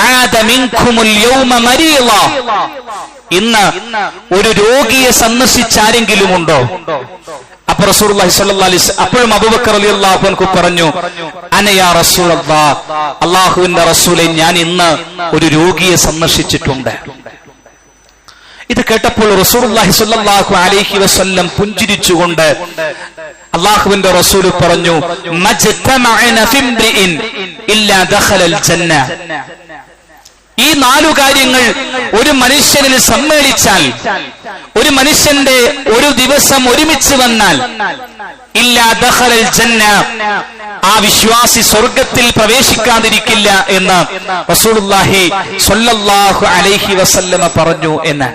ആദ മിൻകുമുൽ യൗമ മരീള. ഇന്ന് ഒരു രോഗിയെ സന്ദർശിച്ച ആരെങ്കിലും ഉണ്ടോ? അപ്പൊ റസൂലുള്ളാഹി സ്വല്ലല്ലാഹു അലൈഹി വസല്ലം അപ്പോഴും അബൂബക്കർ റളിയല്ലാഹു അൻഹു പറഞ്ഞു, അന യാ റസൂലല്ലാഹ്, അല്ലാഹുവിന്റെ റസൂലേ, ഞാൻ ഇന്ന് ഒരു രോഗിയെ സന്ദർശിച്ചിട്ടുണ്ട്. ഇത് കേട്ടപ്പോൾ റസൂലുള്ളാഹി സ്വല്ലല്ലാഹു അലൈഹി വസല്ലം പുഞ്ചിരിച്ചുകൊണ്ട് അല്ലാഹുവിന്റെ റസൂൽ പറഞ്ഞു, മജ്തമഅന ഫിംറിഇൻ ഇല്ലാ ദഖലൽ ജന്ന. ഈ 4 കാര്യങ്ങൾ ഒരു മനുഷ്യനിൽ സമ്മേളിച്ചാൽ, ഒരു മനുഷ്യന്റെ ഒരു ദിവസം ഒരുമിച്ച് വന്നാൽ, ഇല്ലാ ദഖലൽ ജന്ന, ആ വിശ്വാസി സ്വർഗത്തിൽ പ്രവേശിക്കാതിരിക്കില്ല എന്ന് റസൂലുള്ളാഹി സ്വല്ലല്ലാഹു അലൈഹി വസല്ലമ പറഞ്ഞു എന്ന്.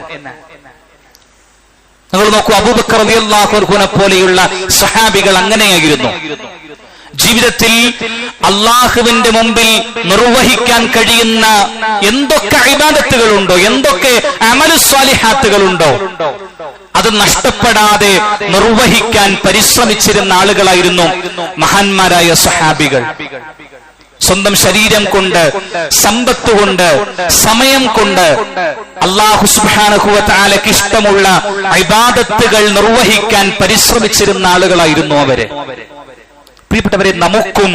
നിങ്ങൾ നോക്കൂ, അബൂബക്കർ റളിയല്ലാഹു അൻഹുവിനെ പോലെയുള്ള സഹാബികൾ അങ്ങനെയായിരുന്നു. ജീവിതത്തിൽ അള്ളാഹുവിന്റെ മുമ്പിൽ നിർവഹിക്കാൻ കഴിയുന്ന എന്തൊക്കെ ഇബാദത്തുകളുണ്ടോ, എന്തൊക്കെ അമലു സ്വാലിഹാത്തുകളുണ്ടോ, അത് നഷ്ടപ്പെടാതെ നിർവഹിക്കാൻ പരിശ്രമിച്ചിരുന്ന ആളുകളായിരുന്നു മഹാന്മാരായ സഹാബികൾ. സ്വന്തം ശരീരം കൊണ്ട്, സമ്പത്ത് കൊണ്ട്, സമയം കൊണ്ട് അല്ലാഹു സുബ്ഹാനഹു വ തആലയ്ക്ക് ഇഷ്ടമുള്ള ഇബാദത്തുകൾ നിർവഹിക്കാൻ പരിശ്രമിച്ചിരുന്ന ആളുകളായിരുന്നു അവര്. പ്രിയപ്പെട്ടവരെ, നമുക്കും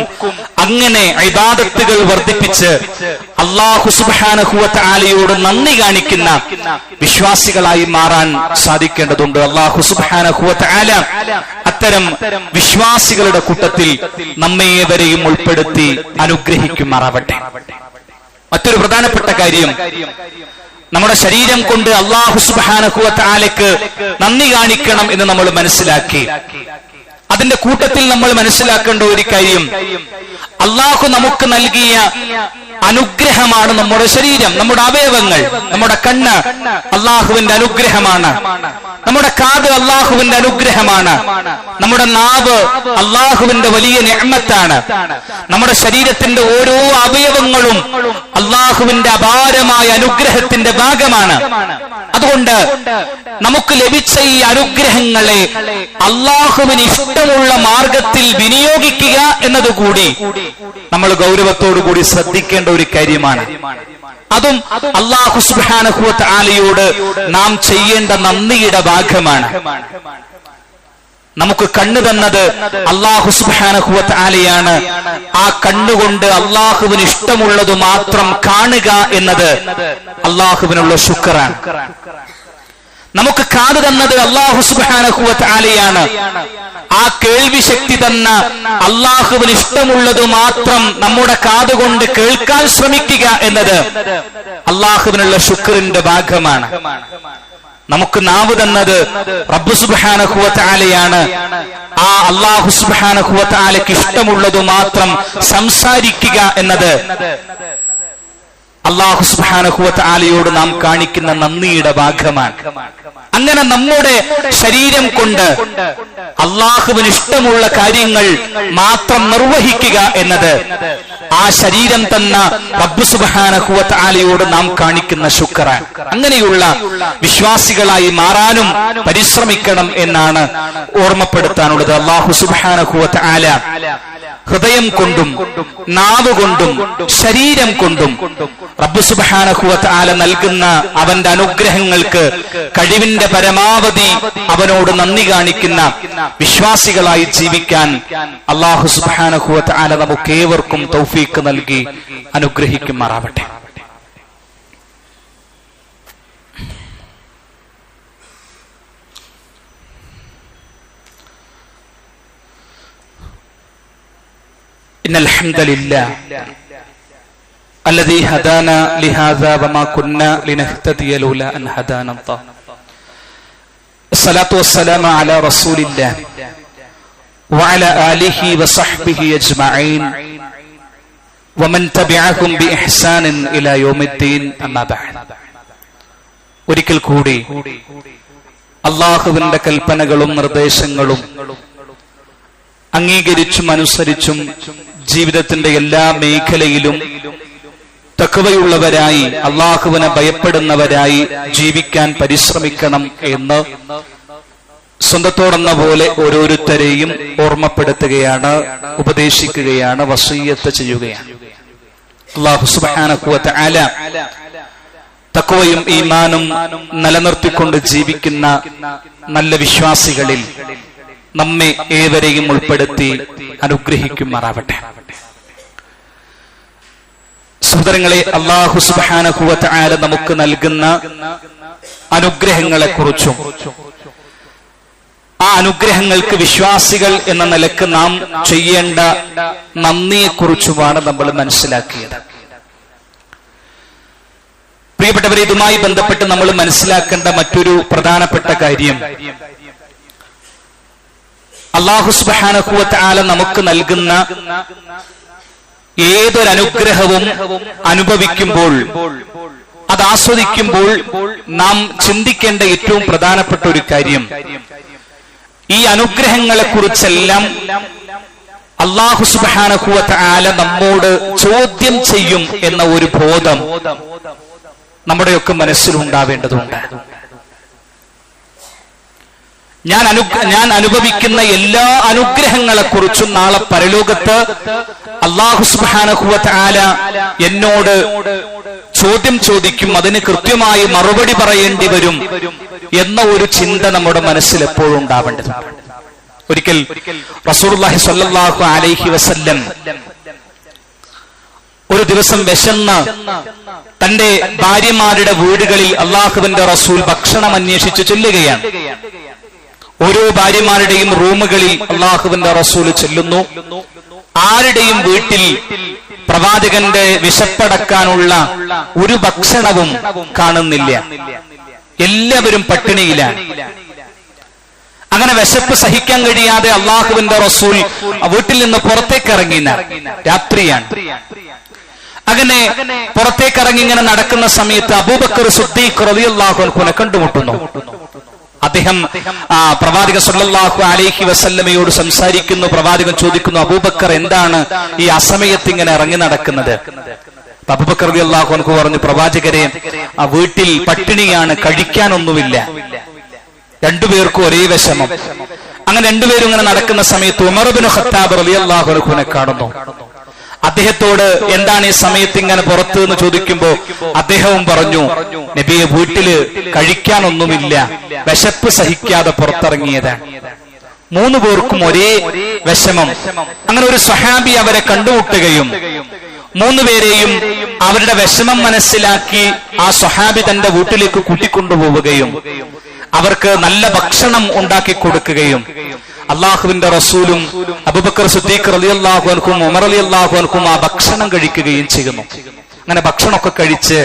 അങ്ങനെ ഇബാദത്തുകൾ വർദ്ധിപ്പിച്ച് അല്ലാഹു സുബ്ഹാനഹു വ തആലയോട് നന്ദി കാണിക്കുന്ന വിശ്വാസികളായി മാറാൻ സാധിക്കേണ്ടതുണ്ട്. അല്ലാഹു സുബ്ഹാനഹു വ തആല അത്തരം വിശ്വാസികളുടെ കൂട്ടത്തിൽ നമ്മേവരെയും ഉൾപ്പെടുത്തി അനുഗ്രഹിക്കുമാറാവട്ടെ. മറ്റൊരു പ്രധാനപ്പെട്ട കാര്യം, നമ്മുടെ ശരീരം കൊണ്ട് അല്ലാഹു സുബ്ഹാനഹു വ തആലയ്ക്ക് നന്ദി കാണിക്കണം എന്ന് നമ്മൾ മനസ്സിലാക്കി. അതിന്റെ കൂട്ടത്തിൽ നമ്മൾ മനസ്സിലാക്കേണ്ട ഒരു കാര്യം, അല്ലാഹു നമുക്ക് നൽകിയ അനുഗ്രഹമാണ് നമ്മുടെ ശരീരം, നമ്മുടെ അവയവങ്ങൾ. നമ്മുടെ കണ്ണ് അല്ലാഹുവിന്റെ അനുഗ്രഹമാണ്, നമ്മുടെ കാത് അല്ലാഹുവിന്റെ അനുഗ്രഹമാണ്, നമ്മുടെ നാവ് അല്ലാഹുവിന്റെ വലിയ നിഅമത്താണ്. നമ്മുടെ ശരീരത്തിന്റെ ഓരോ അവയവങ്ങളും അല്ലാഹുവിന്റെ അപാരമായ അനുഗ്രഹത്തിന്റെ ഭാഗമാണ്. അതുകൊണ്ട് നമുക്ക് ലഭിച്ച ഈ അനുഗ്രഹങ്ങളെ അല്ലാഹുവിന് ഇഷ്ടമുള്ള മാർഗത്തിൽ വിനിയോഗിക്കുക എന്നതുകൂടി നമ്മൾ ഗൗരവത്തോടുകൂടി ശ്രദ്ധിക്കേണ്ട ഒരു കാര്യമാണ്. അതും അല്ലാഹു സുബ്ഹാനഹു വ തആലയോട് നാം ചെയ്യേണ്ട നന്ദിയുടെ ഭാഗമാണ്. നമുക്ക് കണ്ണ് തന്നത് അല്ലാഹു സുബ്ഹാനഹു വ തആലയാണ്. ആ കണ്ണുകൊണ്ട് അല്ലാഹുവിന് ഇഷ്ടമുള്ളത് മാത്രം കാണുക എന്നത് അല്ലാഹുവിനുള്ള ശുക്റാണ്. നമുക്ക് കാത് തന്നത് അല്ലാഹു സുബ്ഹാനഹു വ തആലയാണ്. ആ കേൾവി ശക്തി തന്ന അല്ലാഹുവിന് ഇഷ്ടമുള്ളത് മാത്രം നമ്മുടെ കാതുകൊണ്ട് കേൾക്കാൻ ശ്രമിക്കുക എന്നത് അല്ലാഹുവിനുള്ള ശുക്റിന്റെ ഭാഗമാണ്. നമുക്ക് നാവ് തന്നത് റബ്ബ് സുബ്ഹാനഹു വ തആലയാണ്. ആ അല്ലാഹു സുബ്ഹാനഹു വ തആലയ്ക്ക് ഇഷ്ടമുള്ളത് മാത്രം സംസാരിക്കുക എന്നത് അല്ലാഹു സുബ്ഹാനഹു വ തആലയോട് നാം കാണിക്കുന്ന നന്ദിയുടെ ഭാഗമാണ്. അങ്ങനെ നമ്മുടെ ശരീരം കൊണ്ട് അല്ലാഹുവിന് ഇഷ്ടമുള്ള കാര്യങ്ങൾ മാത്രം നിർവഹിക്കുക എന്നത് ആ ശരീരം തന്ന റബ്ബ് സുബ്ഹാനഹു വ തആലയോട് നാം കാണിക്കുന്ന ശുക്റാണ്. അങ്ങനെയുള്ള വിശ്വാസികളായി മാറാനും പരിശ്രമിക്കണം എന്നാണ് ഓർമ്മപ്പെടുത്താനുള്ളത്. അല്ലാഹു സുബ്ഹാനഹു വ തആല ഹൃദയം കൊണ്ടും നാവ് കൊണ്ടും ശരീരം കൊണ്ടും റബ്ബ് സുബ്ഹാനഹു വ തആല നൽകുന്ന അവന്റെ അനുഗ്രഹങ്ങൾക്ക് കഴിവിന്റെ പരമാവധി അവനോട് നന്ദി കാണിക്കുന്ന വിശ്വാസികളായി ജീവിക്കാൻ അല്ലാഹു സുബ്ഹാനഹു വ തആല നമുക്കേവർക്കും തൗഫീഖ് നൽകി അനുഗ്രഹിക്കുമാറാവട്ടെ. إن الحمد لله الذي هدانا لهذا وما كنا لنهتدي لولا أن هدانا الله. الصلاة والسلام على رسول الله وعلى آله وصحبه أجمعين ومن تبعهم بإحسان إلى يوم الدين. أما بعد. ഒരിക്കൽ കൂടി അല്ലാഹുവിന്റെ കൽപ്പനകളും നിർദ്ദേശങ്ങളും അംഗീകരിച്ചും അനുസരിച്ചും ജീവിതത്തിന്റെ എല്ലാ മേഖലയിലും തഖ്വയുള്ളവരായി അല്ലാഹുവിനെ ഭയപ്പെടുന്നവരായി ജീവിക്കാൻ പരിശ്രമിക്കണം എന്ന് സ്വന്തത്തോടെന്ന പോലെ ഓരോരുത്തരെയും ഓർമ്മപ്പെടുത്തുകയാണ്, ഉപദേശിക്കുകയാണ്, വസിയ്യത്ത് ചെയ്യുകയാണ്. അല്ലാഹു സുബ്ഹാനഹു വ തആല തഖ്വയും ഈമാനും നിലനിർത്തിക്കൊണ്ട് ജീവിക്കുന്ന നല്ല വിശ്വാസികളിൽ നമ്മെ ഏവരെയും ഉൾപ്പെടുത്തി അനുഗ്രഹിക്കുമാറാവട്ടെ. സഹോദരങ്ങളെ, അല്ലാഹു സുബ്ഹാനഹു വ തആല നമുക്ക് നൽകുന്ന അനുഗ്രഹങ്ങളെ കുറിച്ചും ആ അനുഗ്രഹങ്ങൾക്ക് വിശ്വാസികൾ എന്ന നിലക്ക് നാം ചെയ്യേണ്ട നന്ദിയെക്കുറിച്ചുമാണ് നമ്മൾ മനസ്സിലാക്കിയത്. പ്രിയപ്പെട്ടവരെ, ഇതുമായി ബന്ധപ്പെട്ട് നമ്മൾ മനസ്സിലാക്കേണ്ട മറ്റൊരു പ്രധാനപ്പെട്ട കാര്യം, അല്ലാഹു സുബ്ഹാനഹു വ തആല നമുക്ക് നൽകുന്ന ഏതൊരനുഗ്രഹവും അനുഭവിക്കുമ്പോൾ, അത് ആസ്വദിക്കുമ്പോൾ നാം ചിന്തിക്കേണ്ട ഏറ്റവും പ്രധാനപ്പെട്ട ഒരു കാര്യം, ഈ അനുഗ്രഹങ്ങളെ കുറിച്ചെല്ലാം അല്ലാഹു സുബ്ഹാനഹു വ തആല നമ്മോട് ചോദ്യം ചെയ്യും എന്ന ഒരു ബോധം നമ്മുടെയൊക്കെ മനസ്സിലുണ്ടാവേണ്ടതുണ്ട്. ഞാൻ അനുഭവിക്കുന്ന എല്ലാ അനുഗ്രഹങ്ങളെ കുറിച്ചും നാളെ പരലോകത്ത് അല്ലാഹു സുബ്ഹാനഹു വ തആല എന്നോട് ചോദ്യം ചോദിക്കും, അതിന് കൃത്യമായി മറുപടി പറയേണ്ടി വരും എന്ന ഒരു ചിന്ത നമ്മുടെ മനസ്സിൽ എപ്പോഴും ഉണ്ടാവേണ്ടതുണ്ട്. ഒരിക്കൽ റസൂലുള്ളാഹി സ്വല്ലല്ലാഹു അലൈഹി വസല്ലം ഒരു ദിവസം വിശന്ന് തന്റെ ഭാര്യമാരുടെ വീടുകളിൽ അല്ലാഹുവിന്റെ റസൂൽ ഭക്ഷണം അന്വേഷിച്ചു ചെല്ലുകയാണ്. ഓരോ ഭാര്യമാരുടെയും റൂമുകളിൽ അല്ലാഹുവിന്റെ റസൂൽ ചെല്ലുന്നു. ആരുടെയും വീട്ടിൽ പ്രവാചകന്റെ വിശപ്പടക്കാനുള്ള ഒരു ഭക്ഷണവും കാണുന്നില്ല. എല്ലാവരും പട്ടിണിയിലാണ്. അങ്ങനെ വിശപ്പ് സഹിക്കാൻ കഴിയാതെ അല്ലാഹുവിന്റെ റസൂൽ വീട്ടിൽ നിന്ന് പുറത്തേക്ക് ഇറങ്ങി. രാത്രിയാണ്. അങ്ങനെ പുറത്തേക്ക് ഇറങ്ങി ഇങ്ങനെ നടക്കുന്ന സമയത്ത് അബൂബക്കർ സിദ്ദീഖ് റളിയല്ലാഹു അൻഹുവിനെ കണ്ടുമുട്ടുന്നു. അദ്ദേഹം പ്രവാചകൻ സല്ലല്ലാഹു അലൈഹി വസല്ലമയോട് സംസാരിക്കുന്നു. പ്രവാചകൻ ചോദിക്കുന്നു, അബൂബക്കർ എന്താണ് ഈ അസമയത്ത് ഇങ്ങനെ ഇറങ്ങി നടക്കുന്നത്? അബൂബക്കർ റളിയല്ലാഹു അൻഹു പറഞ്ഞു, പ്രവാചകരെ, ആ വീട്ടിൽ പട്ടിണിയാണ്, കഴിക്കാനൊന്നുമില്ല. രണ്ടുപേർക്കും ഒരേ വിഷമം. അങ്ങനെ രണ്ടുപേരും ഇങ്ങനെ നടക്കുന്ന സമയത്ത് ഉമർ ഇബ്നു ഖത്താബ് റളിയല്ലാഹു അൻഹുവിനെ കാണുന്നു. അദ്ദേഹത്തോട് എന്താണ് ഈ സമയത്ത് ഇങ്ങനെ പുറത്ത് എന്ന് ചോദിക്കുമ്പോ അദ്ദേഹവും പറഞ്ഞു, നബിയെ, വീട്ടില് കഴിക്കാനൊന്നുമില്ല, വിശപ്പ് സഹിക്കാതെ പുറത്തിറങ്ങിയതാണ്. മൂന്ന് പേർക്കും ഒരേ വിഷമം. അങ്ങനെ ഒരു സ്വഹാബി അവരെ കണ്ടുമുട്ടുകയും മൂന്നുപേരെയും അവരുടെ വിഷമം മനസ്സിലാക്കി ആ സ്വഹാബി തന്റെ വീട്ടിലേക്ക് കൂട്ടിക്കൊണ്ടുപോവുകയും അവർക്ക് നല്ല ഭക്ഷണം ഉണ്ടാക്കി കൊടുക്കുകയും അള്ളാഹുവിന്റെ റസൂലും അബൂബക്കർ സിദ്ദീഖ് റളിയല്ലാഹു അൻഹും ഉമർ റളിയല്ലാഹു അൻഹും ആ ഭക്ഷണം കഴിക്കുകയും ചെയ്യുന്നു. അങ്ങനെ ഭക്ഷണമൊക്കെ കഴിച്ച്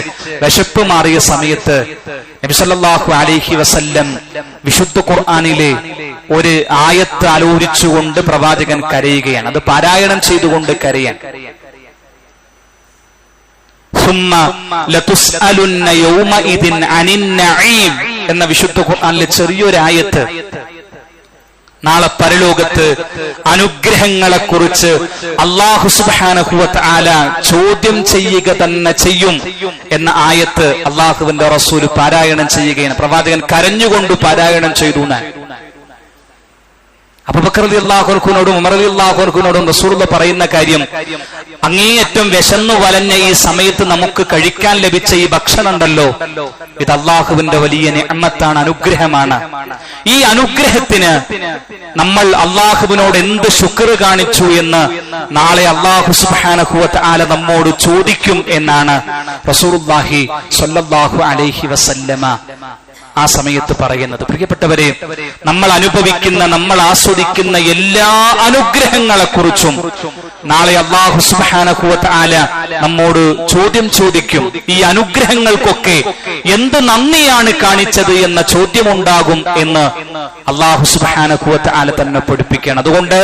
വിശപ്പ് മാറിയ സമയത്ത് നബി സല്ലല്ലാഹു അലൈഹി വസല്ലം വിശുദ്ധ ഖുർആനിലെ ഒരു ആയത്ത് ആലോചിച്ചുകൊണ്ട് പ്രവാചകൻ കരയുകയാണ്. അത് പാരായണം ചെയ്തുകൊണ്ട് കരയാൻ. എന്ന വിശുദ്ധ ഖുർആനിലെ ചെറിയൊരു ആയത്ത് നാളെ പരലോകത്ത് അനുഗ്രഹങ്ങളെ കുറിച്ച് അല്ലാഹു സുബ്ഹാനഹു വ തആല ചോദ്യം ചെയ്യുക തന്നെ ചെയ്യും എന്ന ആയത്ത് അല്ലാഹുവിന്റെ റസൂൽ പാരായണം ചെയ്യുകയാണ്. പ്രവാചകൻ കരഞ്ഞുകൊണ്ട് പാരായണം ചെയ്തു. അബൂബക്കർ റളിയല്ലാഹു അൻഹുവിനോടും ഉമർ റളിയല്ലാഹു അൻഹുവിനോടും റസൂലുള്ളാഹി പറയുന്ന കാര്യം, അങ്ങേയറ്റം വിശന്നു വലഞ്ഞ ഈ സമയത്ത് നമുക്ക് കഴിക്കാൻ ലഭിച്ച ഈ ഭക്ഷണം ഉണ്ടല്ലോ, ഇത് അല്ലാഹുവിന്റെ വലിയ നിഅമത്താണ്, അനുഗ്രഹമാണ്. ഈ അനുഗ്രഹത്തിന് നമ്മൾ അല്ലാഹുവിനോട് എന്ത് ശുക്ർ കാണിച്ചു എന്ന് നാളെ അല്ലാഹു സുബ്ഹാനഹു വ തആല നമ്മോട് ചോദിക്കും എന്നാണ് റസൂലുള്ളാഹി സ്വല്ലല്ലാഹു അലൈഹി വസല്ലമ ആ സമയത്ത് പറയുന്നത്. പ്രിയപ്പെട്ടവരെ, നമ്മൾ അനുഭവിക്കുന്ന, നമ്മൾ ആസ്വദിക്കുന്ന എല്ലാ അനുഗ്രഹങ്ങളെ കുറിച്ചും നാളെ അല്ലാഹു സുബ്ഹാനഹു വ തആല നമ്മോട് ചോദ്യം ചോദിക്കും. ഈ അനുഗ്രഹങ്ങൾക്കൊക്കെ എന്ത് നന്ദിയാണ് കാണിച്ചത് എന്ന ചോദ്യമുണ്ടാകും എന്ന് അല്ലാഹു സുബ്ഹാനഹു വ തആല തന്നെ പഠിപ്പിക്കുകയാണ്. അതുകൊണ്ട്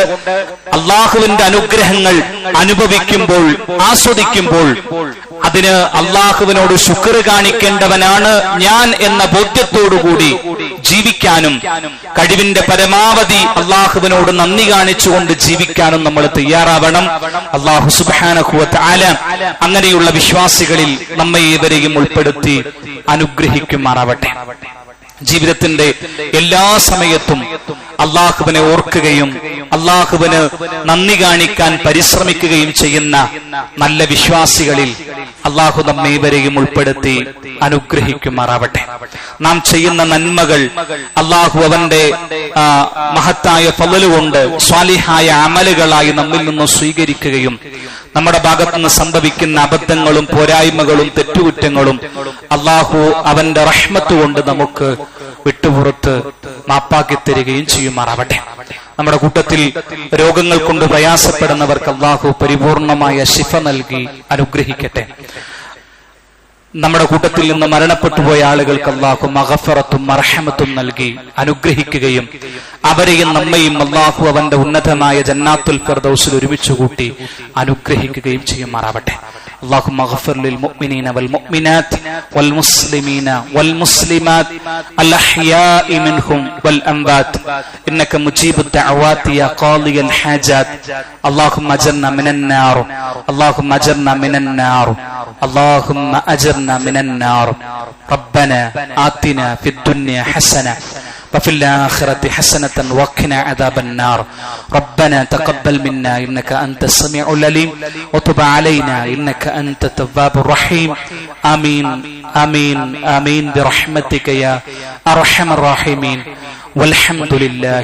അല്ലാഹുവിന്റെ അനുഗ്രഹങ്ങൾ അനുഭവിക്കുമ്പോൾ, ആസ്വദിക്കുമ്പോൾ അതിന് അല്ലാഹുവിനോട് ശുക്ർ കാണിക്കേണ്ടവനാണ് ഞാൻ എന്ന ബോധ്യത്തോടുകൂടി ജീവിക്കാനും കഴിവിന്റെ പരമാവധി അല്ലാഹുവിനോട് നന്ദി കാണിച്ചുകൊണ്ട് ജീവിക്കാനും നമ്മൾ തയ്യാറാവണം. അല്ലാഹു സുബ്ഹാനഹു വ തആല അങ്ങനെയുള്ള വിശ്വാസികളിൽ നമ്മെ ഏവരെയും ഉൾപ്പെടുത്തി അനുഗ്രഹിക്കുമാറാവട്ടെ. ജീവിതത്തിന്റെ എല്ലാ സമയത്തും അല്ലാഹുവിനെ ഓർക്കുകയും അല്ലാഹുവിന് നന്ദി കാണിക്കാൻ പരിശ്രമിക്കുകയും ചെയ്യുന്ന നല്ല വിശ്വാസികളിൽ അല്ലാഹു നമ്മേവരെയും ഉൾപ്പെടുത്തി അനുഗ്രഹിക്കുമാറാവട്ടെ. നാം ചെയ്യുന്ന നന്മകൾ അല്ലാഹു അവന്റെ മഹത്തായ ഫളല് കൊണ്ട് സ്വാലിഹായ അമലുകളായി നമ്മിൽ നിന്ന് സ്വീകരിക്കുകയും നമ്മുടെ ഭാഗത്തു നിന്ന് സംഭവിക്കുന്ന അബദ്ധങ്ങളും പോരായ്മകളും തെറ്റുകുറ്റങ്ങളും അല്ലാഹു അവന്റെ റഹ്മത്ത് കൊണ്ട് നമുക്ക് വിട്ടുപുറത്ത് മാപ്പാക്കി തരികയും ചെയ്യുമാറാവട്ടെ. നമ്മുടെ കൂട്ടത്തിൽ രോഗങ്ങൾ കൊണ്ട് പ്രയാസപ്പെടുന്നവർക്ക് അല്ലാഹു പരിപൂർണമായ ശിഫ നൽകി അനുഗ്രഹിക്കട്ടെ. നമ്മുടെ കൂട്ടത്തിൽ നിന്ന് മരണപ്പെട്ടുപോയ ആളുകൾക്ക് അല്ലാഹു മഗ്ഫിറത്തും മർഹമത്തും നൽകി അനുഗ്രഹിക്കുകയും അവരെയും നമ്മയും അല്ലാഹു അവന്റെ ഉന്നതമായ ജന്നാത്തുൽ ഫിർദൗസിൽ ഒരുമിച്ച് കൂട്ടി അനുഗ്രഹിക്കുകയും ചെയ്യുമാറാവട്ടെ. اللهم اغفر للمؤمنين والمؤمنات والمسلمين والمسلمات الأحياء منهم والأموات إنك مجيب الدعوات يا قاضي الحاجات. اللهم أجرنا من النار، اللهم أجرنا من النار، اللهم أجرنا من النار. ربنا آتنا في الدنيا حسنة وفي الآخرة حسنة وقنا عذاب النار. ربنا تقبل منا إنك أنت السميع العليم وتب علينا إنك أنت التواب الرحيم. آمين آمين آمين برحمتك يا أرحم الراحمين والحمد لله.